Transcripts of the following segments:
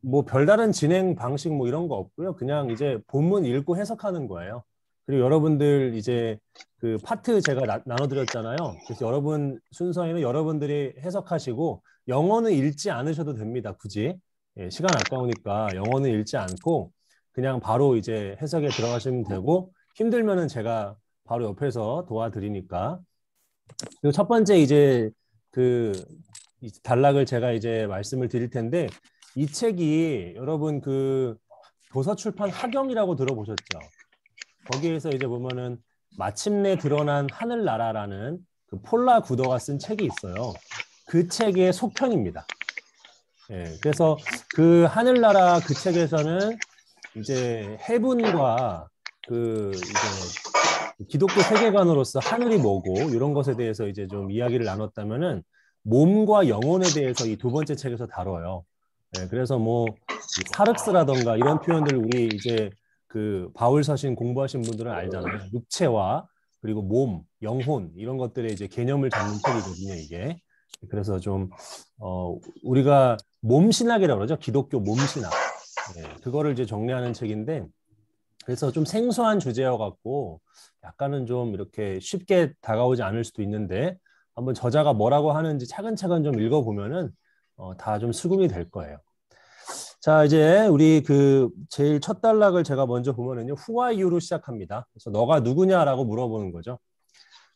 뭐 별다른 진행 방식 뭐 이런 거 없고요. 그냥 이제 본문 읽고 해석하는 거예요. 그리고 여러분들 이제 그 파트 제가 나눠드렸잖아요. 그래서 여러분 순서에는 여러분들이 해석하시고 영어는 읽지 않으셔도 됩니다. 굳이. 예, 시간 아까우니까 영어는 읽지 않고 그냥 바로 이제 해석에 들어가시면 되고 힘들면은 제가 바로 옆에서 도와드리니까. 그리고 첫 번째 이제 그 단락을 제가 이제 말씀을 드릴 텐데 이 책이 여러분 그 도서출판 학영이라고 들어보셨죠? 거기에서 이제 보면은 마침내 드러난 하늘나라라는 그 폴라 구더가 쓴 책이 있어요. 그 책의 속편입니다. 예, 그래서 그 하늘나라 그 책에서는 이제 해분과 그 이제 기독교 세계관으로서 하늘이 뭐고 이런 것에 대해서 이제 좀 이야기를 나눴다면은 몸과 영혼에 대해서 이 두 번째 책에서 다뤄요. 예, 그래서 뭐 사륵스라던가 이런 표현들 우리 이제 그 바울 서신 공부하신 분들은 알잖아요. 육체와 그리고 몸, 영혼 이런 것들의 이제 개념을 잡는 책이거든요, 이게. 그래서 좀 우리가 몸신학이라고 그러죠. 기독교 몸신학. 예, 그거를 이제 정리하는 책인데 그래서 좀 생소한 주제여 갖고 약간은 좀 이렇게 쉽게 다가오지 않을 수도 있는데 한번 저자가 뭐라고 하는지 차근차근 좀 읽어보면은 다 좀 수긍이 될 거예요. 자, 이제 우리 그 제일 첫 단락을 제가 먼저 보면은요. Who are you로 시작합니다. 그래서 너가 누구냐라고 물어보는 거죠.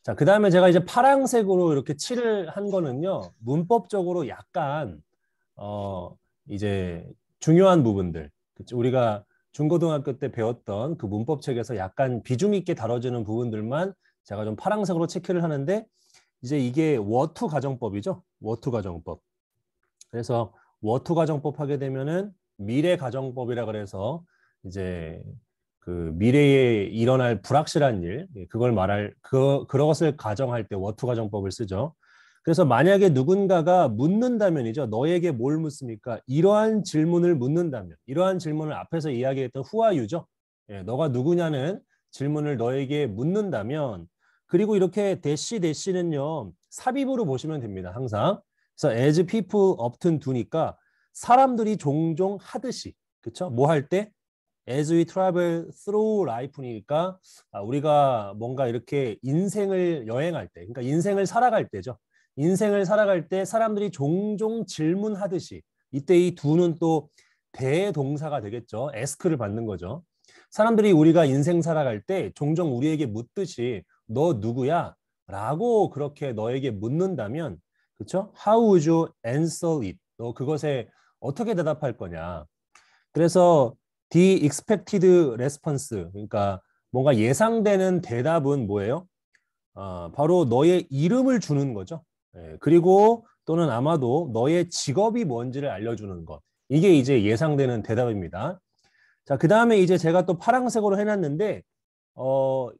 자, 그 다음에 제가 이제 파란색으로 이렇게 칠을 한 거는요. 문법적으로 약간 이제 중요한 부분들. 그쵸? 우리가 중고등학교 때 배웠던 그 문법책에서 약간 비중 있게 다뤄지는 부분들만 제가 좀 파란색으로 체크를 하는데 이제 이게 워투 가정법이죠. 워투 가정법. 그래서 워투 가정법 하게 되면은 미래 가정법이라 그래서 이제 그 미래에 일어날 불확실한 일, 그걸 말할 그것을 가정할 때 워투 가정법을 쓰죠. 그래서 만약에 누군가가 묻는다면이죠. 너에게 뭘 묻습니까? 이러한 질문을 묻는다면, 이러한 질문을 앞에서 이야기했던 who are you죠. 예, 너가 누구냐는 질문을 너에게 묻는다면, 그리고 이렇게 대시는요 삽입으로 보시면 됩니다. 항상. 그래서 as people often do니까 사람들이 종종 하듯이, 그렇죠? 뭐 할 때? as we travel through life니까 우리가 뭔가 이렇게 인생을 여행할 때, 그러니까 인생을 살아갈 때죠. 인생을 살아갈 때 사람들이 종종 질문하듯이 이때 이 do는 또 대동사가 되겠죠. ask를 받는 거죠. 사람들이 우리가 인생 살아갈 때 종종 우리에게 묻듯이 너 누구야? 라고 그렇게 너에게 묻는다면 그렇죠? How would you answer it? 너 그것에 어떻게 대답할 거냐? 그래서 the expected response 그러니까 뭔가 예상되는 대답은 뭐예요? 바로 너의 이름을 주는 거죠. 예, 그리고 또는 아마도 너의 직업이 뭔지를 알려주는 것. 이게 이제 예상되는 대답입니다. 자, 그 다음에 이제 제가 또 파란색으로 해놨는데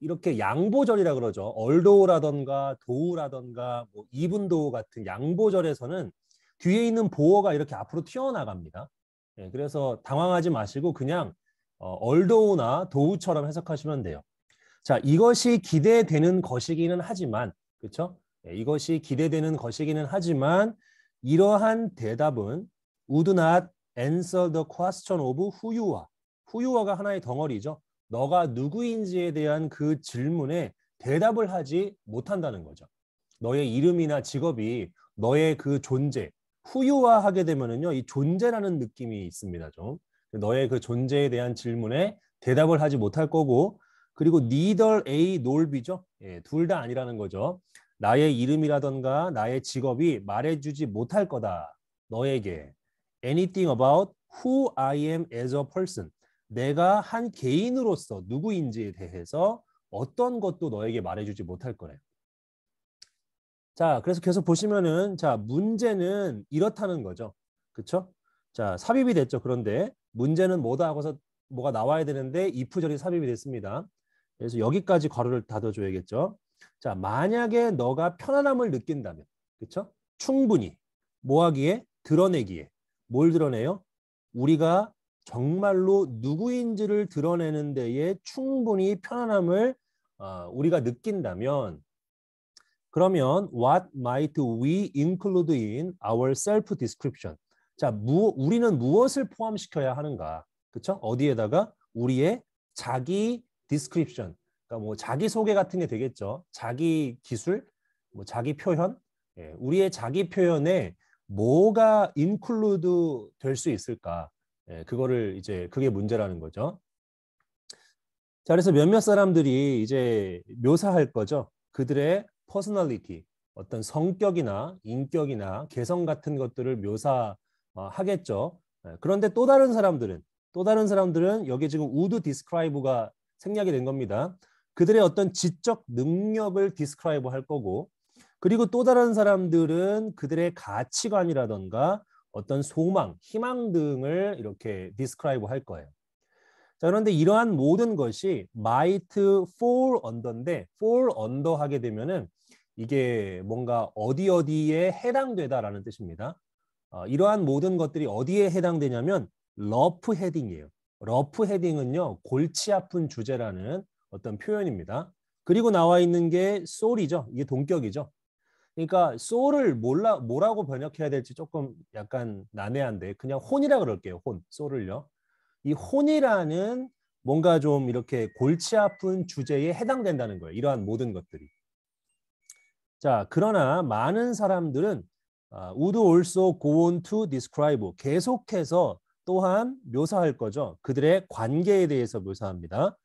이렇게 양보절이라 그러죠. 얼도라던가 도우라던가 뭐 이분도 같은 양보절에서는 뒤에 있는 보어가 이렇게 앞으로 튀어나갑니다. 예, 그래서 당황하지 마시고 그냥 얼도우나 도우처럼 해석하시면 돼요. 자, 이것이 기대되는 것이기는 하지만, 그렇죠? 예, 이것이 기대되는 것이기는 하지만 이러한 대답은 would not answer the question of who you are. who you are가 하나의 덩어리죠. 너가 누구인지에 대한 그 질문에 대답을 하지 못한다는 거죠. 너의 이름이나 직업이 너의 그 존재, 후유화하게 되면은요, 이 존재라는 느낌이 있습니다. 좀 너의 그 존재에 대한 질문에 대답을 하지 못할 거고, 그리고 neither A nor B죠. 예, 둘 다 아니라는 거죠. 나의 이름이라던가 나의 직업이 말해주지 못할 거다. 너에게 anything about who I am as a person. 내가 한 개인으로서 누구인지에 대해서 어떤 것도 너에게 말해주지 못할 거래요. 자, 그래서 계속 보시면은 자, 문제는 이렇다는 거죠. 그렇죠? 자, 삽입이 됐죠. 그런데 문제는 뭐다 하고서 뭐가 나와야 되는데 if절이 삽입이 됐습니다. 그래서 여기까지 괄호를 닫아줘야겠죠. 자, 만약에 너가 편안함을 느낀다면, 그렇죠? 충분히 뭐 하기에? 드러내기에. 뭘 드러내요? 우리가 정말로 누구인지를 드러내는 데에 충분히 편안함을 우리가 느낀다면 그러면 what might we include in our self-description? 자, 우리는 무엇을 포함시켜야 하는가? 그렇죠? 어디에다가 우리의 자기 디스크립션, 그러니까 뭐 자기 소개 같은 게 되겠죠. 자기 기술, 뭐 자기 표현, 예, 우리의 자기 표현에 뭐가 인클루드 될 수 있을까? 예, 그거를 이제 그게 문제라는 거죠. 자, 그래서 몇몇 사람들이 이제 묘사할 거죠. 그들의 퍼스널리티, 어떤 성격이나 인격이나 개성 같은 것들을 묘사하겠죠. 그런데 또 다른 사람들은 여기 지금 would describe가 생략이 된 겁니다. 그들의 어떤 지적 능력을 describe 할 거고, 그리고 또 다른 사람들은 그들의 가치관이라던가 어떤 소망, 희망 등을 이렇게 describe 할 거예요. 자, 그런데 이러한 모든 것이 might fall under인데 fall under 하게 되면은 이게 뭔가 어디에 해당되다라는 뜻입니다. 이러한 모든 것들이 어디에 해당되냐면 러프 헤딩이에요. 러프 헤딩은요, 골치 아픈 주제라는 어떤 표현입니다. 그리고 나와 있는 게 soul이죠. 이게 동격이죠. 그러니까 soul을 뭐라고 번역해야 될지 조금 약간 난해한데 그냥 혼이라 그럴게요. 혼, soul을요. 이 혼이라는 뭔가 좀 이렇게 골치 아픈 주제에 해당된다는 거예요. 이러한 모든 것들이. 자, 그러나 많은 사람들은 would also go on to describe, 계속해서 또한 묘사할 거죠. 그들의 관계에 대해서 묘사합니다.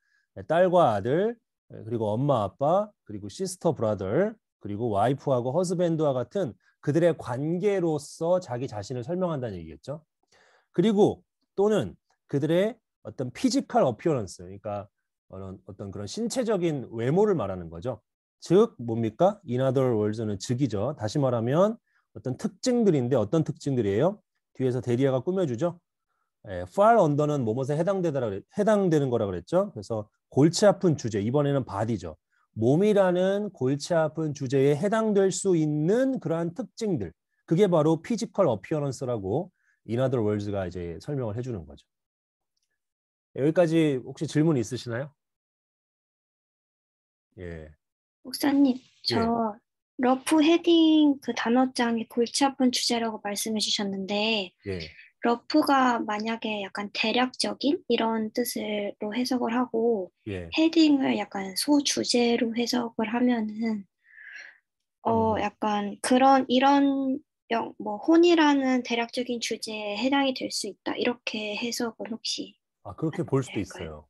딸과 아들, 그리고 엄마 아빠, 그리고 시스터 브라더, 그리고 와이프하고 허스밴드와 같은 그들의 관계로서 자기 자신을 설명한다는 얘기겠죠. 그리고 또는 그들의 어떤 피지컬 어피어런스, 그러니까 어떤 그런 신체적인 외모를 말하는 거죠. 즉 뭡니까? In other words는 즉이죠. 다시 말하면 어떤 특징들인데 어떤 특징들이에요? 뒤에서 데리아가 꾸며주죠. far under는 뭐뭐에 해당되는 거라 그랬죠. 그래서 골치 아픈 주제, 이번에는 body죠. 몸이라는 골치 아픈 주제에 해당될 수 있는 그러한 특징들, 그게 바로 피지컬 어피어런스라고 in other words가 이제 설명을 해주는 거죠. 여기까지 혹시 질문 있으시나요? 예, 목사님, 예, 저 러프 헤딩 그 단어장이 골치 아픈 주제라고 말씀해 주셨는데, 예, 러프가 만약에 약간 대략적인 이런 뜻으로 해석을 하고, 예. 헤딩을 약간 소주제로 해석을 하면은, 음. 약간 뭐, 혼이라는 대략적인 주제에 해당이 될 수 있다. 이렇게 해석은 혹시 그렇게 안 볼 수도 될까요? 있어요.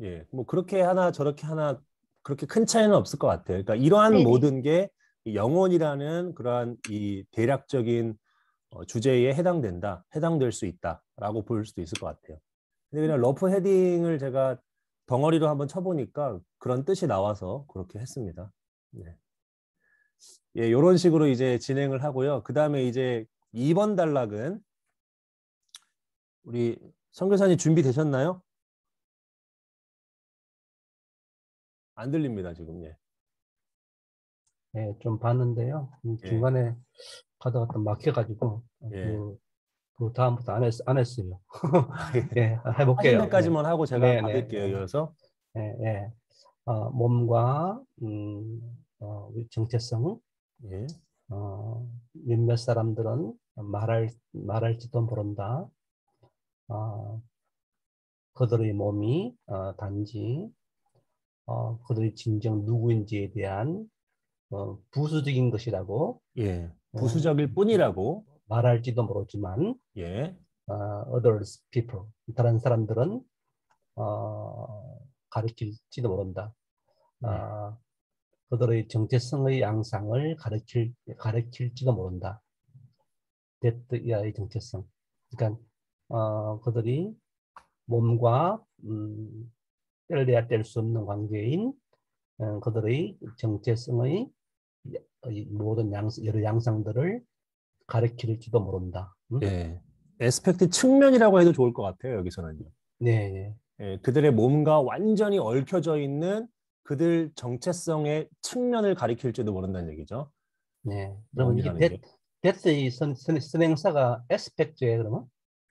예, 뭐 그렇게 하나 저렇게 하나 그렇게 큰 차이는 없을 것 같아요. 그러니까 이러한 네네. 모든 게 영혼이라는 그러한 이 대략적인 주제에 해당될 수 있다라고 볼 수도 있을 것 같아요. 근데 그냥 러프 헤딩을 제가 덩어리로 한번 쳐보니까 그런 뜻이 나와서 그렇게 했습니다. 네. 예, 이런 식으로 이제 진행을 하고요. 그 다음에 이제 2번 단락은 우리 선교사님 준비되셨나요? 안 들립니다, 지금. 예. 네, 좀 봤는데요. 예. 중간에 가다가 또 막혀가지고 예. 그 다음부터 안 했어요. 예. 예, 하신 해볼게요. 네, 데까지만 하고 제가 네, 네, 받을게요. 이어서. 예, 예. 몸과 우리 정체성. 예. 몇몇 사람들은 말할지도 모른다. 그들의 몸이 단지 그들의 진정 누구인지에 대한 부수적인 것이라고 예. 어, 부수적일 뿐이라고. 말할지도 모르지만 예. others people 다른 사람들은 가르칠지도 모른다. 음. 그들의 정체성의 양상을 가르칠지도 모른다. 대의의 정체성. 그러니까 그들이 몸과 뗄래야 뗄 수 없는 관계인 그들의 정체성의 모든 여러 양상들을 가르칠지도 모른다. 예. 에스펙트 측면이라고 해도 좋을 것 같아요. 여기서는요. 네, 네. 예. 그들의 몸과 완전히 얽혀져 있는 그들 정체성의 측면을 가리킬지도 모른다는 얘기죠. 네. 그러면 이게 몸이라는 게. 데스의 선행사가 에스펙트예요, 그러면?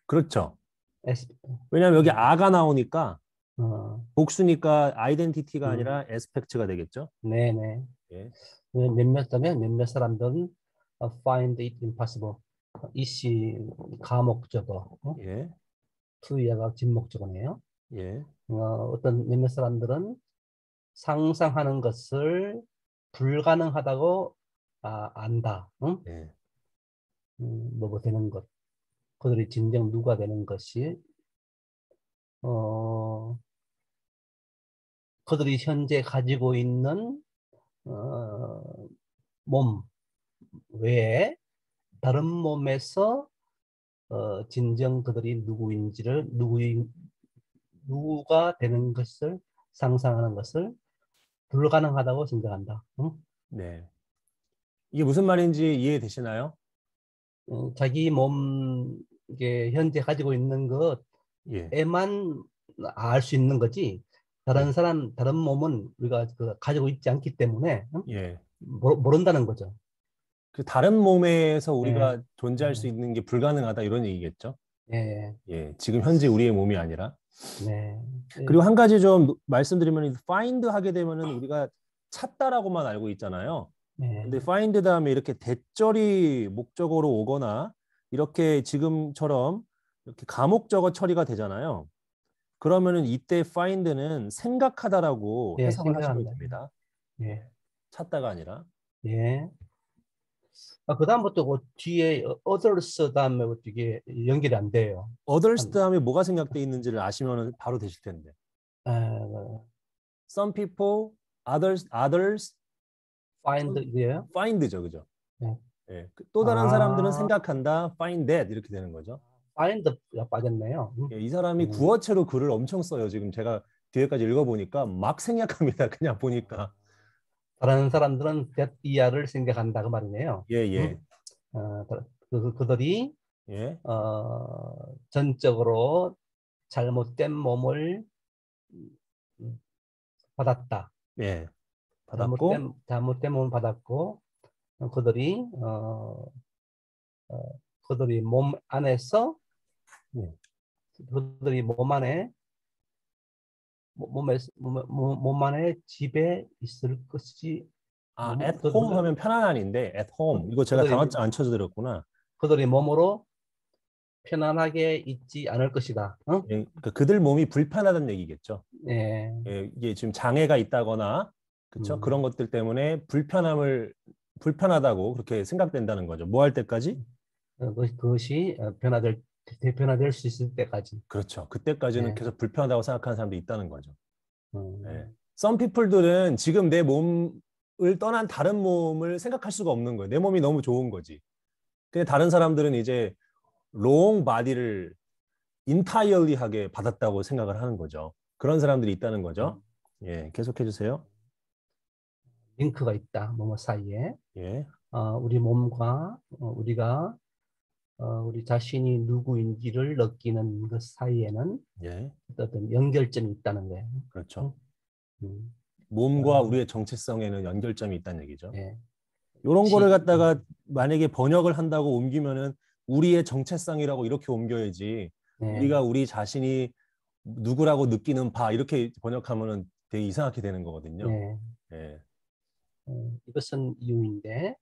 그렇죠. 에스, 왜냐하면 여기 음, 아가 나오니까 어, 복수니까 아이덴티티가 음, 아니라 에스펙트가 되겠죠. 네네. 예. 몇몇 사람들은 find it impossible. 이시 가목적어, 예, 투이야가 진목적어네요. 예, 어떤 몇몇 사람들은 상상하는 것을 불가능하다고 안다. 응? 예, 뭐 되는 것. 그들이 진정 누가 되는 것이 어, 그들이 현재 가지고 있는 몸 외에 다른 몸에서 진정 그들이 누구가 되는 것을 상상하는 것을 불가능하다고 생각한다. 응? 네. 이게 무슨 말인지 이해되시나요? 자기 몸 이게 현재 가지고 있는 예, 것에만 알 수 있는 거지. 예, 다른 몸은 우리가 가지고 있지 않기 때문에 응? 예. 모른다는 거죠. 그 다른 몸에서 예, 우리가 존재할 수 있는 게 불가능하다 이런 얘기겠죠? 예, 예, 지금 현재 우리의 몸이 아니라. 네, 예, 그리고 한 가지 좀 말씀드리면 find 하게 되면은 우리가 찾다라고만 알고 있잖아요. 근데 네, find 다음에 이렇게 대절이 목적어로 오거나 이렇게 지금처럼 이렇게 가목적어 처리가 되잖아요. 그러면은 이때 find는 생각하다라고 예, 해석을 하시면 생각한다. 됩니다. 예, 예, 찾다가 아니라. 예. 그다음부터 그 뒤에 others 다음에 이게 연결이 안 돼요. others 한, 다음에 뭐가 생각돼 있는지를 아시면 바로 되실 텐데. 아, Some people, others, find 이게요. find죠, 그죠? 예. 예, 또 다른 사람들은 아, 생각한다, find that 이렇게 되는 거죠. find가 빠졌네요. 예, 이 사람이 음. 구어체로 글을 엄청 써요. 지금 제가 뒤에까지 읽어보니까 막 생략합니다. 그냥 보니까. 다른 사람들은 that 이하를 생각한다 그 말이네요. 예, 예, 그들이 예, 전적으로 잘못된 몸을 음, 받았다. 예. 받았고, 잘못된 몸을 받았고 그들이 그들이 몸 안에서 예. 그들이 몸 안에 몸 안에 집에 있을 것이 아, at home 하면 편안한인데, at home. 이거 제가 그들이 단어장 안 쳐드렸구나. 그들이 몸으로 편안하게 있지 않을 것이다. 응? 예, 그러니까 그들 몸이 불편하다는 얘기겠죠. 예. 예, 이게 지금 장애가 있다거나, 그렇죠? 그런 것들 때문에 불편하다고 그렇게 생각된다는 거죠. 뭐 할 때까지? 그것이 변화될 수 있을 때까지. 그렇죠. 그때까지는 예. 계속 불편하다고 생각하는 사람도 있다는 거죠. 예. 음, Some people들은 지금 내 몸을 떠난 다른 몸을 생각할 수가 없는 거예요. 내 몸이 너무 좋은 거지. 근데 다른 사람들은 이제 wrong body를 entirely하게 받았다고 생각을 하는 거죠. 그런 사람들이 있다는 거죠. 예, 계속해 주세요. 링크가 있다. 뭐뭐 사이에. 예, 우리 몸과 우리 자신이 누구인지를 느끼는 그 사이에는 예, 어떤 연결점이 있다는 거예요. 그렇죠. 응? 음, 몸과 어, 우리의 정체성에는 연결점이 있다는 얘기죠. 예. 이런 거를 지, 갖다가 만약에 번역을 한다고 옮기면은 우리의 정체성이라고 이렇게 옮겨야지. 예. 우리가 우리 자신이 누구라고 느끼는 바 이렇게 번역하면은 되게 이상하게 되는 거거든요. 예. 예. 이것은 이유인데,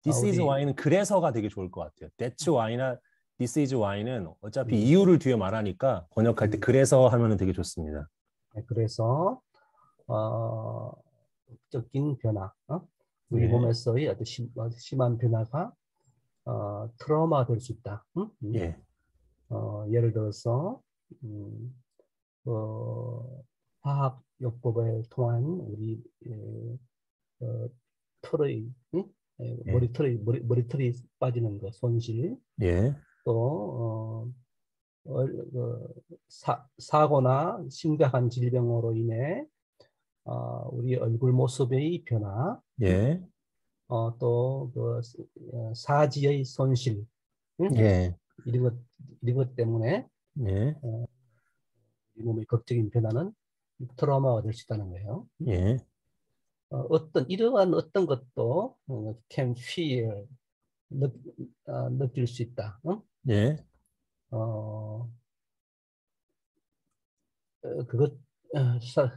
This is 우리, why는 그래서가 되게 좋을 것 같아요. That's why나 This is why는 어차피 음, 이유를 뒤에 말하니까 번역할 때 음, 그래서 하면은 되게 좋습니다. 그래서, 적인 변화, 우리 예, 몸에서의 아주 심한 변화가, 트라우마가 될 수 있다. 응? 예, 예를 들어서, 음, 화학요법을 통한 우리, 어, 털의, 응? 예, 머리털이 빠지는 거, 손실, 예, 또, 사고나 심각한 질병으로 인해 우리 얼굴 모습의 변화, 예, 또 사지의 손실, 응? 예, 이런 것 이런 것 때문에 예, 우리 몸의 극적인 변화는 트라우마가 될 수 있다는 거예요. 예, 이러한 어떤 것도 can feel 느, 느낄 수 있다. 응? 예, 어, 그것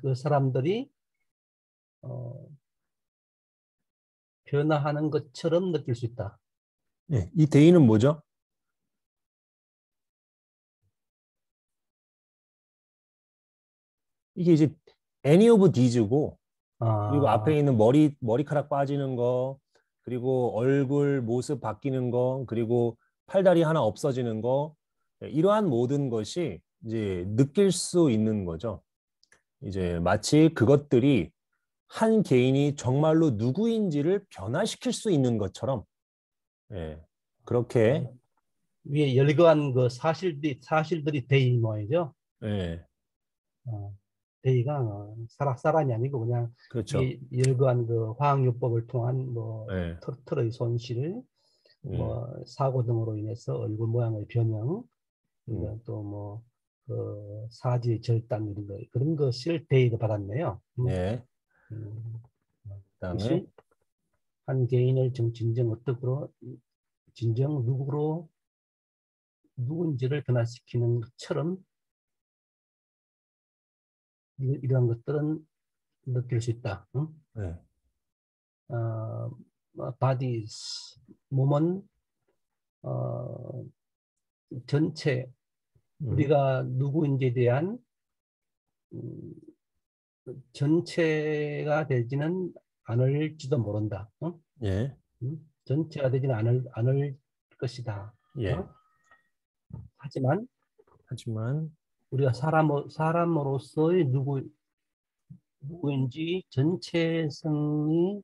그 사람들이 어, 변화하는 것처럼 느낄 수 있다. 예, 이 데이는 뭐죠? 이게 이제 any of these고 그리고 아, 앞에 있는 머리카락 빠지는 거, 그리고 얼굴 모습 바뀌는 거, 그리고 팔다리 하나 없어지는 거, 이러한 모든 것이 이제 느낄 수 있는 거죠. 이제 마치 그것들이 한 개인이 정말로 누구인지를 변화시킬 수 있는 것처럼, 예, 그렇게, 위에 열거한 그 사실들이 데이 모양이죠. 예, 데이가 사람이 아니고 그냥 그렇죠. 위에 열거한 그 화학요법을 통한 뭐 예, 털의 손실, 뭐 사고 등으로 인해서 얼굴 모양의 변형, 음, 또뭐 그 사지의 절단 이런 거 그런 것을 데이가 받았네요. 예, 음, 그다음에, 그것이 한 개인을 진정 어떻게 진정 누구로 누군지를 변화시키는 것처럼 이러한 것들은 느낄 수 있다. 응? 예, 어, bodies, 몸은 전체 음, 우리가 누구인지에 대한 음, 전체가 되지는 않을지도 모른다. 응? 예, 전체가 되지는 않을 것이다. 예. 어? 하지만 하지만, 우리가 사람으로서의 누구인지 전체성이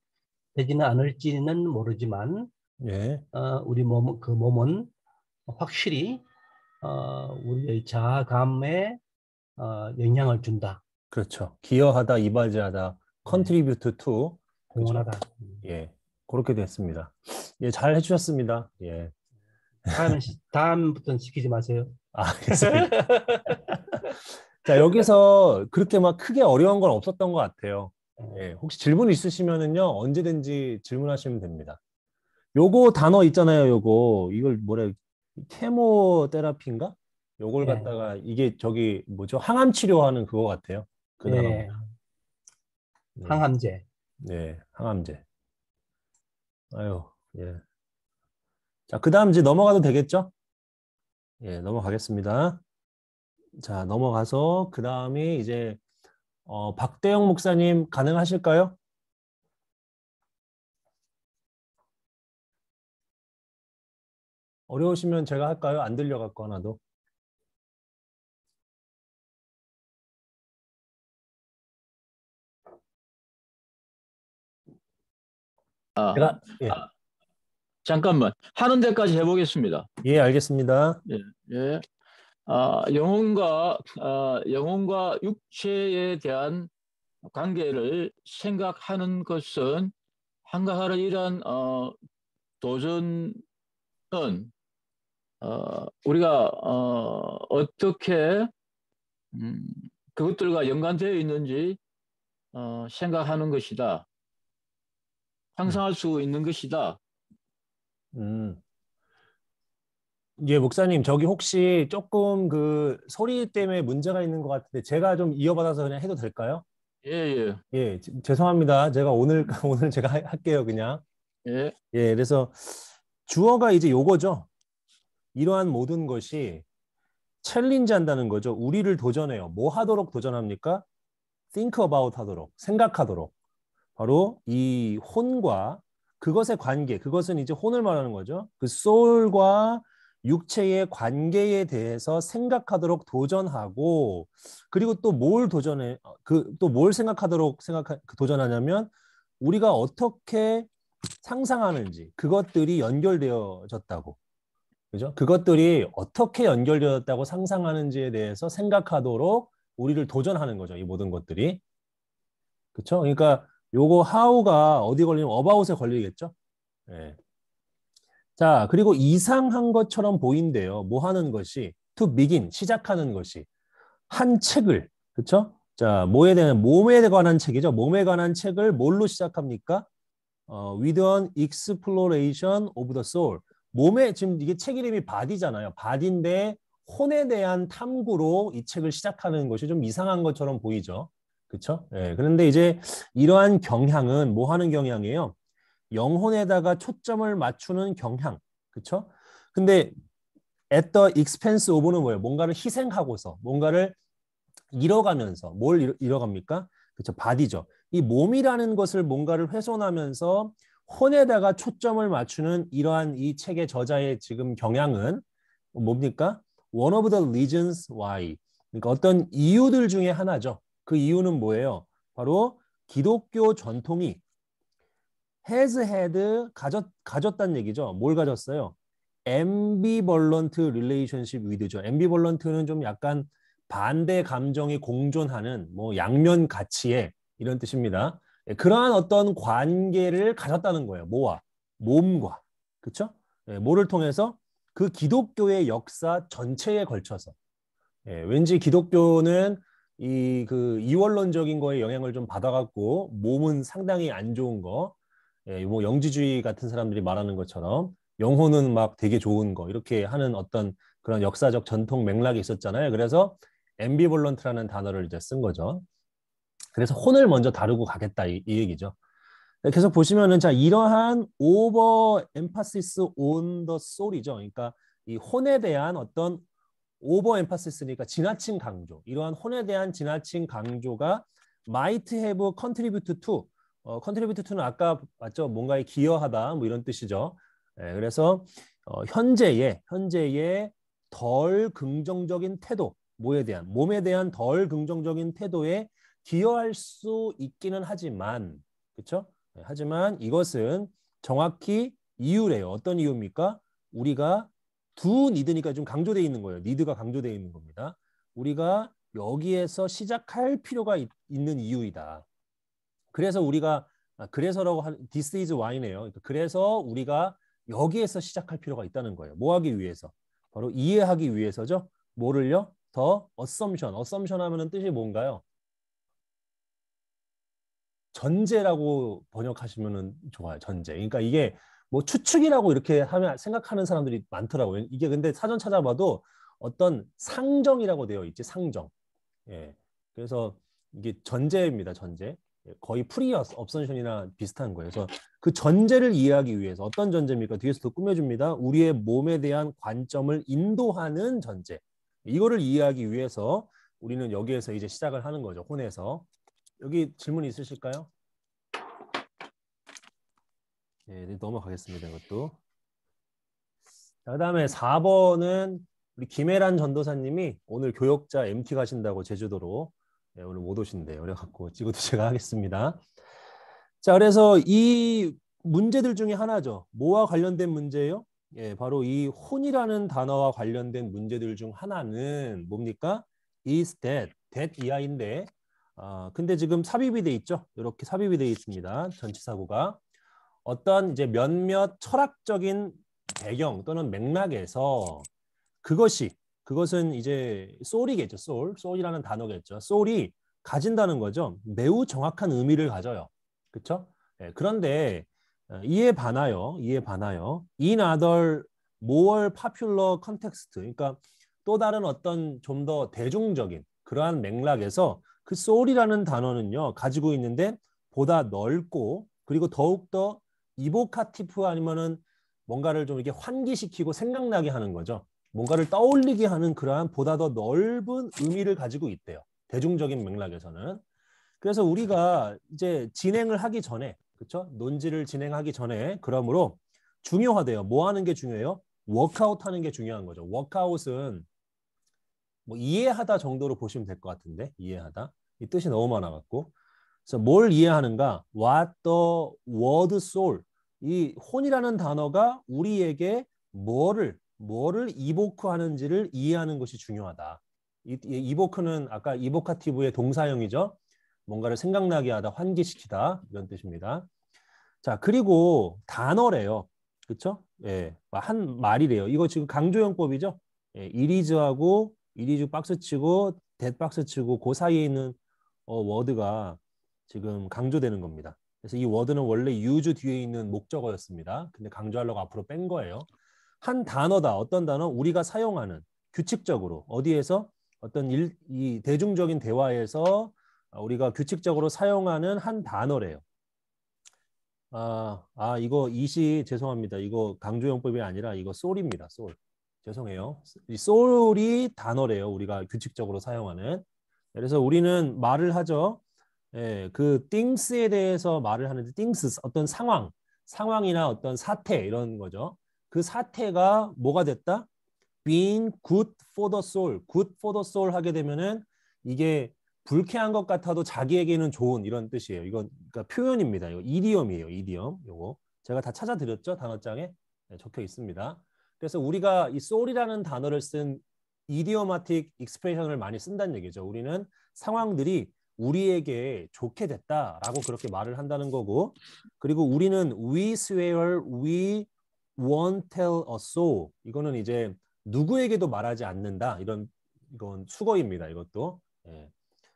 되지는 않을지는 모르지만 예, 우리 그 몸은 확실히 우리의 자아감에 영향을 준다. 그렇죠. 기여하다, 이바지하다, 네, contribute to, 그죠? 공헌하다. 예, 그렇게 됐습니다. 예, 잘 해주셨습니다. 예, 다음부터는 시키지 마세요. 알겠습니다. 자, 여기서 그렇게 막 크게 어려운 건 없었던 것 같아요. 예, 혹시 질문 있으시면은요, 언제든지 질문하시면 됩니다. 요거 단어 있잖아요, 요거. 이걸 뭐래, 케모테라피인가? 요걸 예, 갖다가 이게 저기 뭐죠? 항암 치료하는 그거 같아요. 그 단어입니다. 예, 네, 항암제. 네, 항암제. 아유, 예. 자, 그 다음 이제 넘어가도 되겠죠? 예, 넘어가겠습니다. 자, 넘어가서 그 다음에 이제 박대영 목사님 가능하실까요? 어려우시면 제가 할까요? 안 들려갖고 하나도. 아, 제가 예, 잠깐만. 하는 데까지 해보겠습니다. 예, 알겠습니다. 예, 예. 영혼과 육체에 대한 관계를 생각하는 것은 한가하는 이러한 도전은 우리가 어떻게 음, 그것들과 연관되어 있는지 생각하는 것이다. 음, 상상할 수 있는 것이다. 음. 예, 목사님, 저기 혹시 조금 그 소리 때문에 문제가 있는 것 같은데 제가 좀 이어받아서 그냥 해도 될까요? 예, 예, 예, 죄송합니다. 제가 오늘 오늘 제가 할게요, 그냥. 예. 예, 그래서 주어가 이제 요거죠. 이러한 모든 것이 챌린지 한다는 거죠. 우리를 도전해요. 뭐 하도록 도전합니까? think about 하도록, 생각하도록. 바로 이 혼과 그것의 관계, 그것은 이제 혼을 말하는 거죠. 그 soul과 육체의 관계에 대해서 생각하도록 도전하고, 그리고 또 뭘 도전해, 또 뭘 생각하도록 도전하냐면, 우리가 어떻게 상상하는지, 그것들이 연결되어졌다고. 그죠? 그것들이 어떻게 연결되었다고 상상하는지에 대해서 생각하도록 우리를 도전하는 거죠. 이 모든 것들이. 그렇죠? 그러니까 요거 how가 어디 걸리면 about에 걸리겠죠? 예. 자, 그리고 이상한 것처럼 보인대요. 뭐 하는 것이 to begin 시작하는 것이 한 책을 그렇죠? 자, 뭐에 대한 몸에 관한 책이죠. 몸에 관한 책을 뭘로 시작합니까? with an exploration of the soul. 몸에 지금 이게 책 이름이 바디잖아요. 바디인데 혼에 대한 탐구로 이 책을 시작하는 것이 좀 이상한 것처럼 보이죠. 그렇죠? 예. 그런데 이제 이러한 경향은 뭐 하는 경향이에요? 영혼에다가 초점을 맞추는 경향. 그렇죠? 근데 at the expense of는 뭐예요? 뭔가를 희생하고서, 뭔가를 잃어가면서. 뭘 잃어갑니까? 그렇죠. body죠. 이 몸이라는 것을 뭔가를 훼손하면서 혼에다가 초점을 맞추는 이러한 이 책의 저자의 지금 경향은 뭡니까? One of the reasons why. 그러니까 어떤 이유들 중에 하나죠. 그 이유는 뭐예요? 바로 기독교 전통이 has had 가졌다는 얘기죠. 뭘 가졌어요? ambivalent relationship with죠. ambivalent는 좀 약간 반대 감정이 공존하는 뭐 양면 가치의 이런 뜻입니다. 예, 그러한 어떤 관계를 가졌다는 거예요. 뭐와? 몸과. 그렇죠? 예, 뭐를 통해서? 그 기독교의 역사 전체에 걸쳐서. 예, 왠지 기독교는 이 그 이원론적인 거에 영향을 좀 받아갖고 몸은 상당히 안 좋은 거, 예, 뭐 영지주의 같은 사람들이 말하는 것처럼 영혼은 막 되게 좋은 거 이렇게 하는 어떤 그런 역사적 전통 맥락이 있었잖아요. 그래서 앰비벌런트라는 단어를 이제 쓴 거죠. 그래서 혼을 먼저 다루고 가겠다 이 얘기죠. 계속 보시면은 자 이러한 오버 엠파시스 온 더 소울이죠. 그러니까 이 혼에 대한 어떤 오버 엠파시스니까 지나친 강조. 이러한 혼에 대한 지나친 강조가 might have contributed to contribute to는 아까 맞죠? 뭔가에 기여하다 뭐 이런 뜻이죠. 예, 그래서 현재의 덜 긍정적인 태도, 뭐에 대한 몸에 대한 덜 긍정적인 태도에 기여할 수 있기는 하지만 그렇죠? 예, 하지만 이것은 정확히 이유래요. 어떤 이유입니까? 우리가 두 니드니까 좀 강조되어 있는 거예요. 니드가 강조되어 있는 겁니다. 우리가 여기에서 시작할 필요가 있는 이유이다. 그래서 우리가 그래서라고 this is why네요. 그래서 우리가 여기에서 시작할 필요가 있다는 거예요. 뭐 하기 위해서? 바로 이해하기 위해서죠. 뭐를요? 더 assumption. assumption 하면은 뜻이 뭔가요? 전제라고 번역하시면은 좋아요. 전제. 그러니까 이게 뭐 추측이라고 이렇게 하면 생각하는 사람들이 많더라고요. 이게 근데 사전 찾아봐도 어떤 상정이라고 되어 있지. 상정. 예. 그래서 이게 전제입니다. 전제. 거의 프리 업선션이나 비슷한 거예요. 그래서 그 전제를 이해하기 위해서 어떤 전제입니까? 뒤에서 더 꾸며줍니다. 우리의 몸에 대한 관점을 인도하는 전제. 이거를 이해하기 위해서 우리는 여기에서 이제 시작을 하는 거죠. 혼에서. 여기 질문 있으실까요? 네, 넘어가겠습니다. 이것도. 그 다음에 4번은 우리 김혜란 전도사님이 오늘 교역자 MT 가신다고 제주도로 오늘 못 오신대요. 그래갖고 찍어도 제가 하겠습니다. 자, 그래서 이 문제들 중에 하나죠. 뭐와 관련된 문제예요? 예, 바로 이 혼이라는 단어와 관련된 문제들 중 하나는 뭡니까? is that 이하인데 근데 지금 삽입이 돼 있죠. 이렇게 삽입이 돼 있습니다. 전치사구가 어떤 이제 몇몇 철학적인 배경 또는 맥락에서 그것은 이제 soul이겠죠. soul이라는 단어겠죠. soul이 가진다는 거죠. 매우 정확한 의미를 가져요. 그렇죠? 네, 그런데 이에 반하여 in other more popular context 그러니까 또 다른 어떤 좀 더 대중적인 그러한 맥락에서 그 soul이라는 단어는요. 가지고 있는데 보다 넓고 그리고 더욱더 이보카티프 아니면은 뭔가를 좀 이렇게 환기시키고 생각나게 하는 거죠. 뭔가를 떠올리게 하는 그러한 보다 더 넓은 의미를 가지고 있대요. 대중적인 맥락에서는. 그래서 우리가 이제 진행을 하기 전에 그렇죠? 논지를 진행하기 전에 그러므로 중요하대요. 뭐 하는 게 중요해요? 워크아웃 하는 게 중요한 거죠. 워크아웃은 뭐 이해하다 정도로 보시면 될 것 같은데 이해하다. 이 뜻이 너무 많아갖고 그래서 뭘 이해하는가? What the word soul 이 혼이라는 단어가 우리에게 뭐를 이보크하는지를 이해하는 것이 중요하다. 이보크는 아까 이보카티브의 동사형이죠. 뭔가를 생각나게 하다, 환기시키다 이런 뜻입니다. 자 그리고 단어래요. 그렇죠? 예, 한 말이래요. 이거 지금 강조형법이죠. 예, 이리즈하고 이리즈 박스 치고 that 박스 치고 그 사이에 있는 워드가 지금 강조되는 겁니다. 그래서 이 워드는 원래 use 뒤에 있는 목적어였습니다. 근데 강조하려고 앞으로 뺀 거예요. 한 단어다. 어떤 단어? 우리가 사용하는 규칙적으로 어디에서 어떤 이 대중적인 대화에서 우리가 규칙적으로 사용하는 한 단어래요. 이거 이시 죄송합니다. 이거 강조용법이 아니라 이거 soul입니다. soul. 죄송해요. 이 soul이 단어래요. 우리가 규칙적으로 사용하는. 그래서 우리는 말을 하죠. 예, 그 things에 대해서 말을 하는데 things 어떤 상황이나 어떤 사태 이런 거죠. 그 사태가 뭐가 됐다? being good for the soul, good for the soul 하게 되면은 이게 불쾌한 것 같아도 자기에게는 좋은 이런 뜻이에요. 이건 그러니까 표현입니다. 이거 이디엄이에요. 이디엄. 요거 제가 다 찾아드렸죠. 단어장에 네, 적혀 있습니다. 그래서 우리가 이 soul이라는 단어를 쓴 이디오마틱 익스프레션을 많이 쓴다는 얘기죠. 우리는 상황들이 우리에게 좋게 됐다라고 그렇게 말을 한다는 거고, 그리고 우리는 we swear we won't tell a soul. 이거는 이제 누구에게도 말하지 않는다. 이건 수거입니다. 이것도. 예.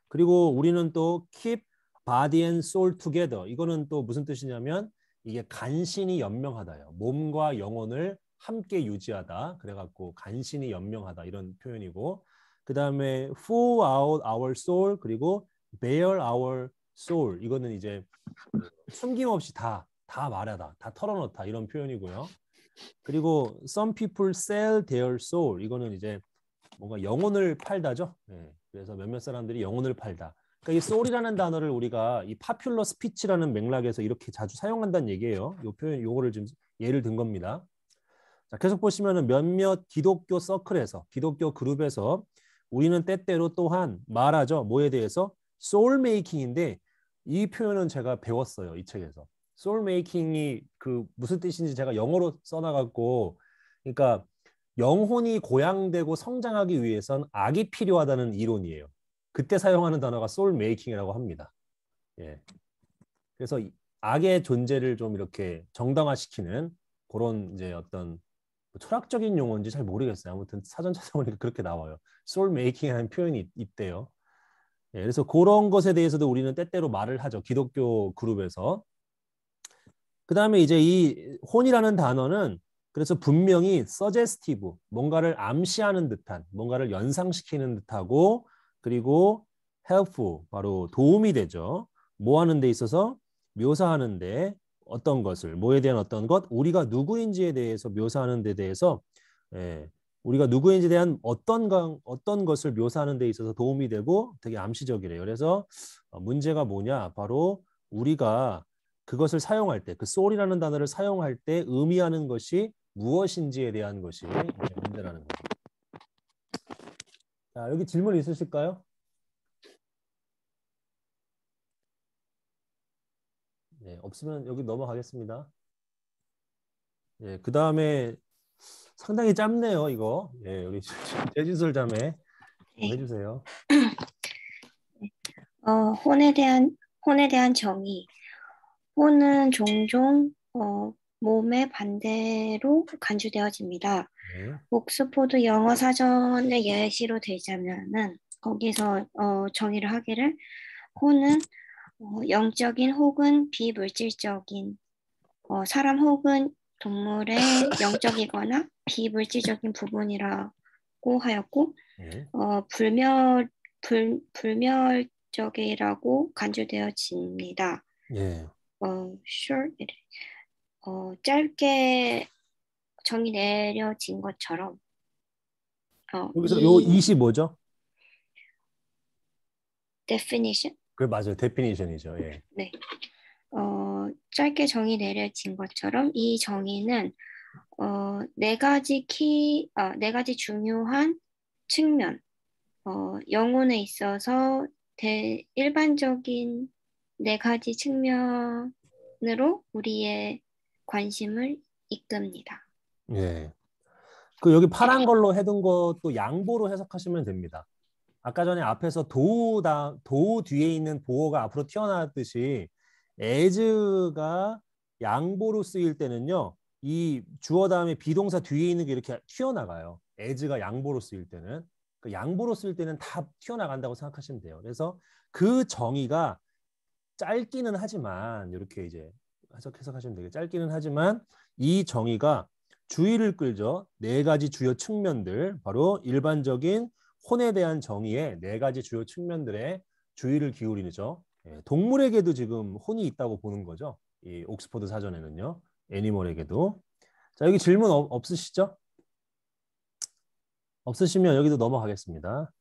그리고 우리는 또 keep body and soul together. 이거는 또 무슨 뜻이냐면 이게 간신히 연명하다요. 몸과 영혼을 함께 유지하다. 그래갖고 간신히 연명하다 이런 표현이고, 그 다음에 full out our soul 그리고 bare our soul. 이거는 이제 숨김없이 다 말하다, 다 털어놓다 이런 표현이고요. 그리고 some people sell their soul. 이거는 이제 뭔가 영혼을 팔다죠. 네. 그래서 몇몇 사람들이 영혼을 팔다. 그러니까 이 soul이라는 단어를 우리가 이 popular speech라는 맥락에서 이렇게 자주 사용한다는 얘기예요. 이 표현, 요거를 지금 예를 든 겁니다. 자, 계속 보시면은 몇몇 기독교 서클에서, 기독교 그룹에서 우리는 때때로 또한 말하죠. 뭐에 대해서? soul making인데 이 표현은 제가 배웠어요. 이 책에서. soul making이 그 무슨 뜻인지 제가 영어로 써놔갖고, 그러니까 영혼이 고양되고 성장하기 위해선 악이 필요하다는 이론이에요. 그때 사용하는 단어가 soul making이라고 합니다. 예. 그래서 악의 존재를 좀 이렇게 정당화시키는 그런 이제 어떤 철학적인 용어인지 잘 모르겠어요. 아무튼 사전 찾아보니까 그렇게 나와요. soul making이라는 표현이 있대요. 예, 그래서 그런 것에 대해서도 우리는 때때로 말을 하죠. 기독교 그룹에서. 그 다음에 이제 이 혼이라는 단어는 그래서 분명히 suggestive, 뭔가를 암시하는 듯한, 뭔가를 연상시키는 듯하고, 그리고 helpful, 바로 도움이 되죠. 뭐 하는 데 있어서? 묘사하는 데 어떤 것을, 뭐에 대한 어떤 것, 우리가 누구인지에 대해서 묘사하는 데 대해서 우리가 누구인지에 대한 어떤 것을 묘사하는 데 있어서 도움이 되고 되게 암시적이래요. 그래서 문제가 뭐냐? 바로 우리가 그것을 사용할 때, 그 soul이라는 단어를 사용할 때 의미하는 것이 무엇인지에 대한 것이 문제라는 거죠. 자, 여기 질문 있으실까요? 네, 없으면 여기 넘어가겠습니다. 예, 그 다음에 상당히 짧네요, 이거. 예, 우리 재진솔 자매 좀 해주세요. 혼에 대한 정의. 혼은 종종 몸의 반대로 간주되어집니다. 네. 옥스포드 영어 사전의 예시로 들자면은 거기서 정의를 하기를 혼은 영적인 혹은 비물질적인 사람 혹은 동물의 영적이거나 비물질적인 부분이라고 하였고 불멸적이라고 간주되어집니다. 예. short, 짧게 정의 내려진 것처럼 여기서 요 이시 뭐죠? definition? 그 맞아요. definition이죠. 예. 네. 짧게 정의 내려진 것처럼 이 정의는 네 가지 중요한 측면, 영혼에 있어서 일반적인 네 가지 측면으로 우리의 관심을 이끕니다. 예. 그 여기 파란 걸로 해둔 것도 양보로 해석하시면 됩니다. 아까 전에 앞에서 도 뒤에 있는 보어가 앞으로 튀어나왔듯이 as가 양보로 쓰일 때는요. 이 주어 다음에 비동사 뒤에 있는 게 이렇게 튀어나가요. as가 양보로 쓰일 때는. 그 양보로 쓸 때는 다 튀어나간다고 생각하시면 돼요. 그래서 그 정의가 짧기는 하지만 이렇게 이제 해석하시면 되게 짧기는 하지만 이 정의가 주의를 끌죠. 네 가지 주요 측면들, 바로 일반적인 혼에 대한 정의의 네 가지 주요 측면들에 주의를 기울이죠. 동물에게도 지금 혼이 있다고 보는 거죠. 이 옥스퍼드 사전에는요. 애니멀에게도. 자, 여기 질문 없으시죠? 없으시면 여기도 넘어가겠습니다.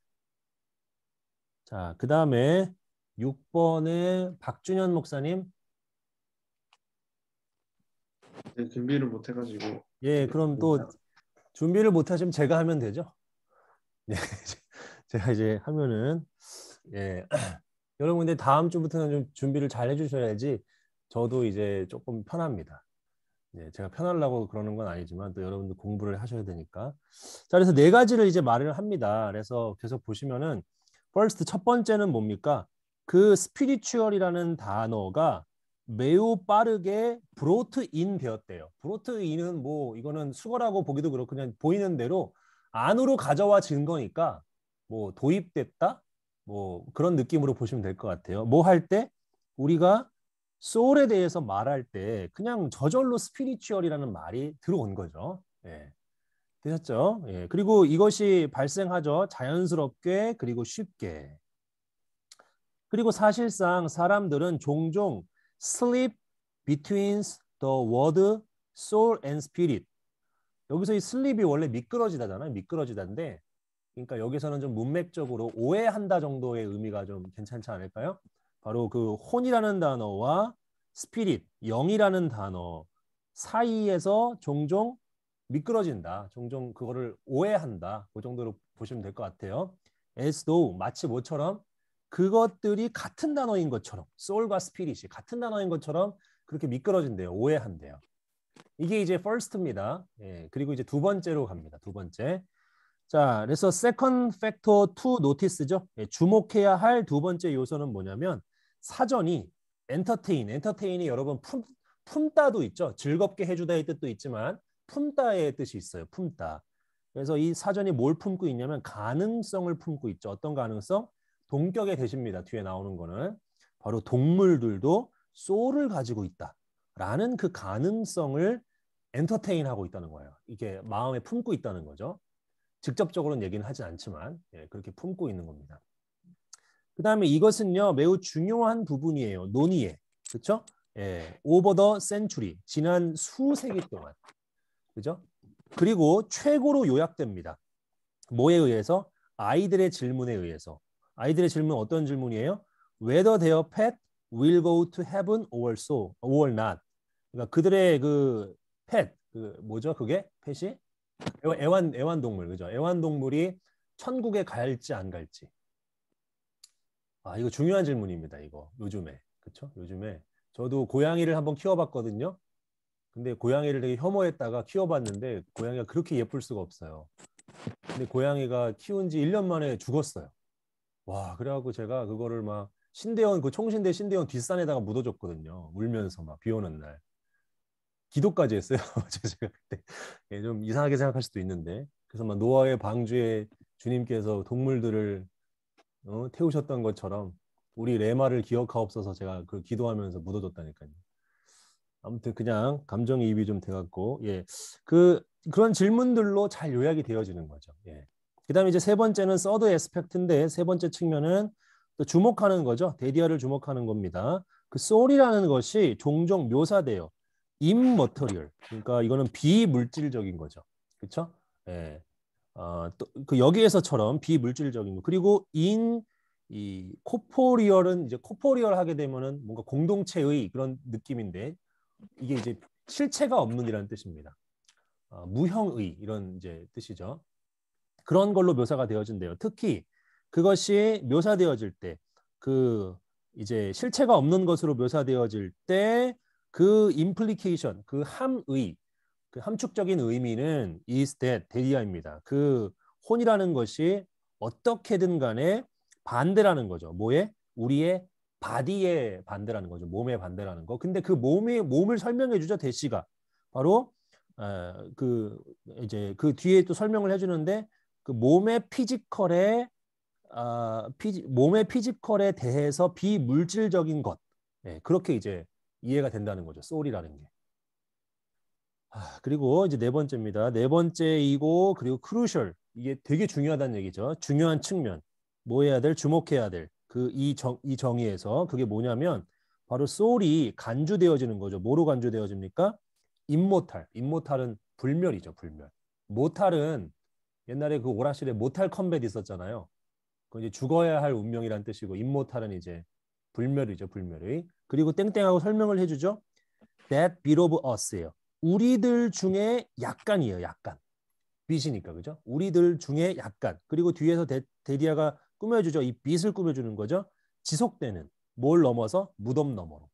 자, 그 다음에 6번에 박준현 목사님. 네, 준비를 못 해가지고. 예, 그럼 또 준비를 못 하시면 제가 하면 되죠? 네, 제가 이제 하면은, 예. 여러분, 근데 다음 주부터는 좀 준비를 잘 해주셔야지 저도 이제 조금 편합니다. 네, 제가 편하려고 그러는 건 아니지만 또 여러분들 공부를 하셔야 되니까. 자, 그래서 네 가지를 이제 말을 합니다. 그래서 계속 보시면은 first 첫 번째는 뭡니까? 그 spiritual이라는 단어가 매우 빠르게 brought in 되었대요. brought in은 뭐 이거는 수거라고 보기도 그렇고 그냥 보이는 대로 안으로 가져와진 거니까 뭐 도입됐다? 뭐 그런 느낌으로 보시면 될 것 같아요. 뭐 할 때? 우리가 소울에 대해서 말할 때 그냥 저절로 스피리추얼이라는 말이 들어온 거죠. 예. 되셨죠? 예. 그리고 이것이 발생하죠. 자연스럽게 그리고 쉽게. 그리고 사실상 사람들은 종종 sleep between the word soul and spirit. 여기서 이 sleep이 원래 미끄러지다잖아요. 미끄러지다인데 그러니까 여기서는 좀 문맥적으로 오해한다 정도의 의미가 좀 괜찮지 않을까요? 바로 그 혼이라는 단어와 스피릿, 영이라는 단어 사이에서 종종 미끄러진다. 종종 그거를 오해한다. 그 정도로 보시면 될 것 같아요. as though, 마치 뭐처럼 그것들이 같은 단어인 것처럼 soul과 spirit이 같은 단어인 것처럼 그렇게 미끄러진대요. 오해한대요. 이게 이제 first입니다. 예, 그리고 이제 두 번째로 갑니다. 두 번째. 자, 그래서 second factor to notice죠. 예, 주목해야 할 두 번째 요소는 뭐냐면 사전이 entertain이 여러분 품다도 있죠. 즐겁게 해주다의 뜻도 있지만 품다의 뜻이 있어요. 품다. 그래서 이 사전이 뭘 품고 있냐면 가능성을 품고 있죠. 어떤 가능성? 동격의 대시입니다. 뒤에 나오는 거는 바로 동물들도 소울을 가지고 있다라는 그 가능성을 엔터테인하고 있다는 거예요. 이게 마음에 품고 있다는 거죠. 직접적으로는 얘기는 하진 않지만 예, 그렇게 품고 있는 겁니다. 그 다음에 이것은요 매우 중요한 부분이에요. 논의에. 그렇죠? 예, over the century. 지난 수세기 동안. 그죠? 그리고 최고로 요약됩니다. 뭐에 의해서? 아이들의 질문에 의해서. 아이들의 질문 어떤 질문이에요? Whether their pet will go to heaven or so or not. 그러니까 그들의 그 pet, 그 뭐죠? 그게 펫이 애완동물, 그죠? 애완동물이 천국에 갈지 안 갈지. 아, 이거 중요한 질문입니다. 이거 요즘에, 그렇죠? 요즘에 저도 고양이를 한번 키워봤거든요. 근데 고양이를 되게 혐오했다가 키워봤는데 고양이가 그렇게 예쁠 수가 없어요. 근데 고양이가 키운 지 1년 만에 죽었어요. 와, 그래갖고 제가 그거를 막 신대원, 그 총신대 신대원 뒷산에다가 묻어줬거든요. 울면서 막 비 오는 날. 기도까지 했어요. 제가 그때 예, 좀 이상하게 생각할 수도 있는데 그래서 막 노아의 방주에 주님께서 동물들을 태우셨던 것처럼 우리 레마를 기억하옵소서 제가 그 기도하면서 묻어줬다니까요. 아무튼 그냥 감정이입이 좀 돼갖고 예, 그런 질문들로 잘 요약이 되어지는 거죠. 예. 그다음에 이제 세 번째는 서드 에스펙트인데 세 번째 측면은 또 주목하는 거죠. 데디아를 주목하는 겁니다. 그 soul이라는 것이 종종 묘사돼요. immaterial. 그러니까 이거는 비물질적인 거죠. 그렇죠? 예. 또 그 여기에서처럼 비물질적인 거. 그리고 이 코포리얼은 이제 코포리얼 하게 되면은 뭔가 공동체의 그런 느낌인데 이게 이제 실체가 없는이라는 뜻입니다. 무형의 이런 이제 뜻이죠. 그런 걸로 묘사가 되어진대요. 특히 그것이 묘사되어질 때 그 이제 실체가 없는 것으로 묘사되어질 때 그 implication, 그 함의, 그 함축적인 의미는 is that, 데디아입니다. 그 혼이라는 것이 어떻게든 간에 반대라는 거죠. 뭐에? 우리의 바디의 반대라는 거죠. 몸의 반대라는 거. 근데 그 몸을 설명해 주죠. 대시가. 바로 그 이제 그 뒤에 또 설명을 해 주는데 그 몸의 피지컬에 대해서 비물질적인 것. 네, 그렇게 이제 이해가 된다는 거죠. 소울이라는 게. 그리고 이제 네 번째입니다. 네 번째이고 그리고 크루셜. 이게 되게 중요하다는 얘기죠. 중요한 측면. 뭐 해야 될? 주목해야 될. 이 정의에서 그게 뭐냐면 바로 soul이 간주되어지는 거죠. 뭐로 간주되어집니까? 임모탈. 임모탈은 불멸이죠. 불멸. 모탈은 옛날에 그 오락실에 모탈 컴뱃 있었잖아요. 그 이제 죽어야 할 운명이란 뜻이고 임모탈은 이제 불멸이죠. 불멸의. 그리고 땡땡하고 설명을 해주죠. That bit of us예요. 우리들 중에 약간이에요. 약간. 빛이니까 그죠? 우리들 중에 약간. 그리고 뒤에서 데디아가 꾸며주죠. 이 빛을 꾸며주는 거죠. 지속되는. 뭘 넘어서? 무덤 너머로.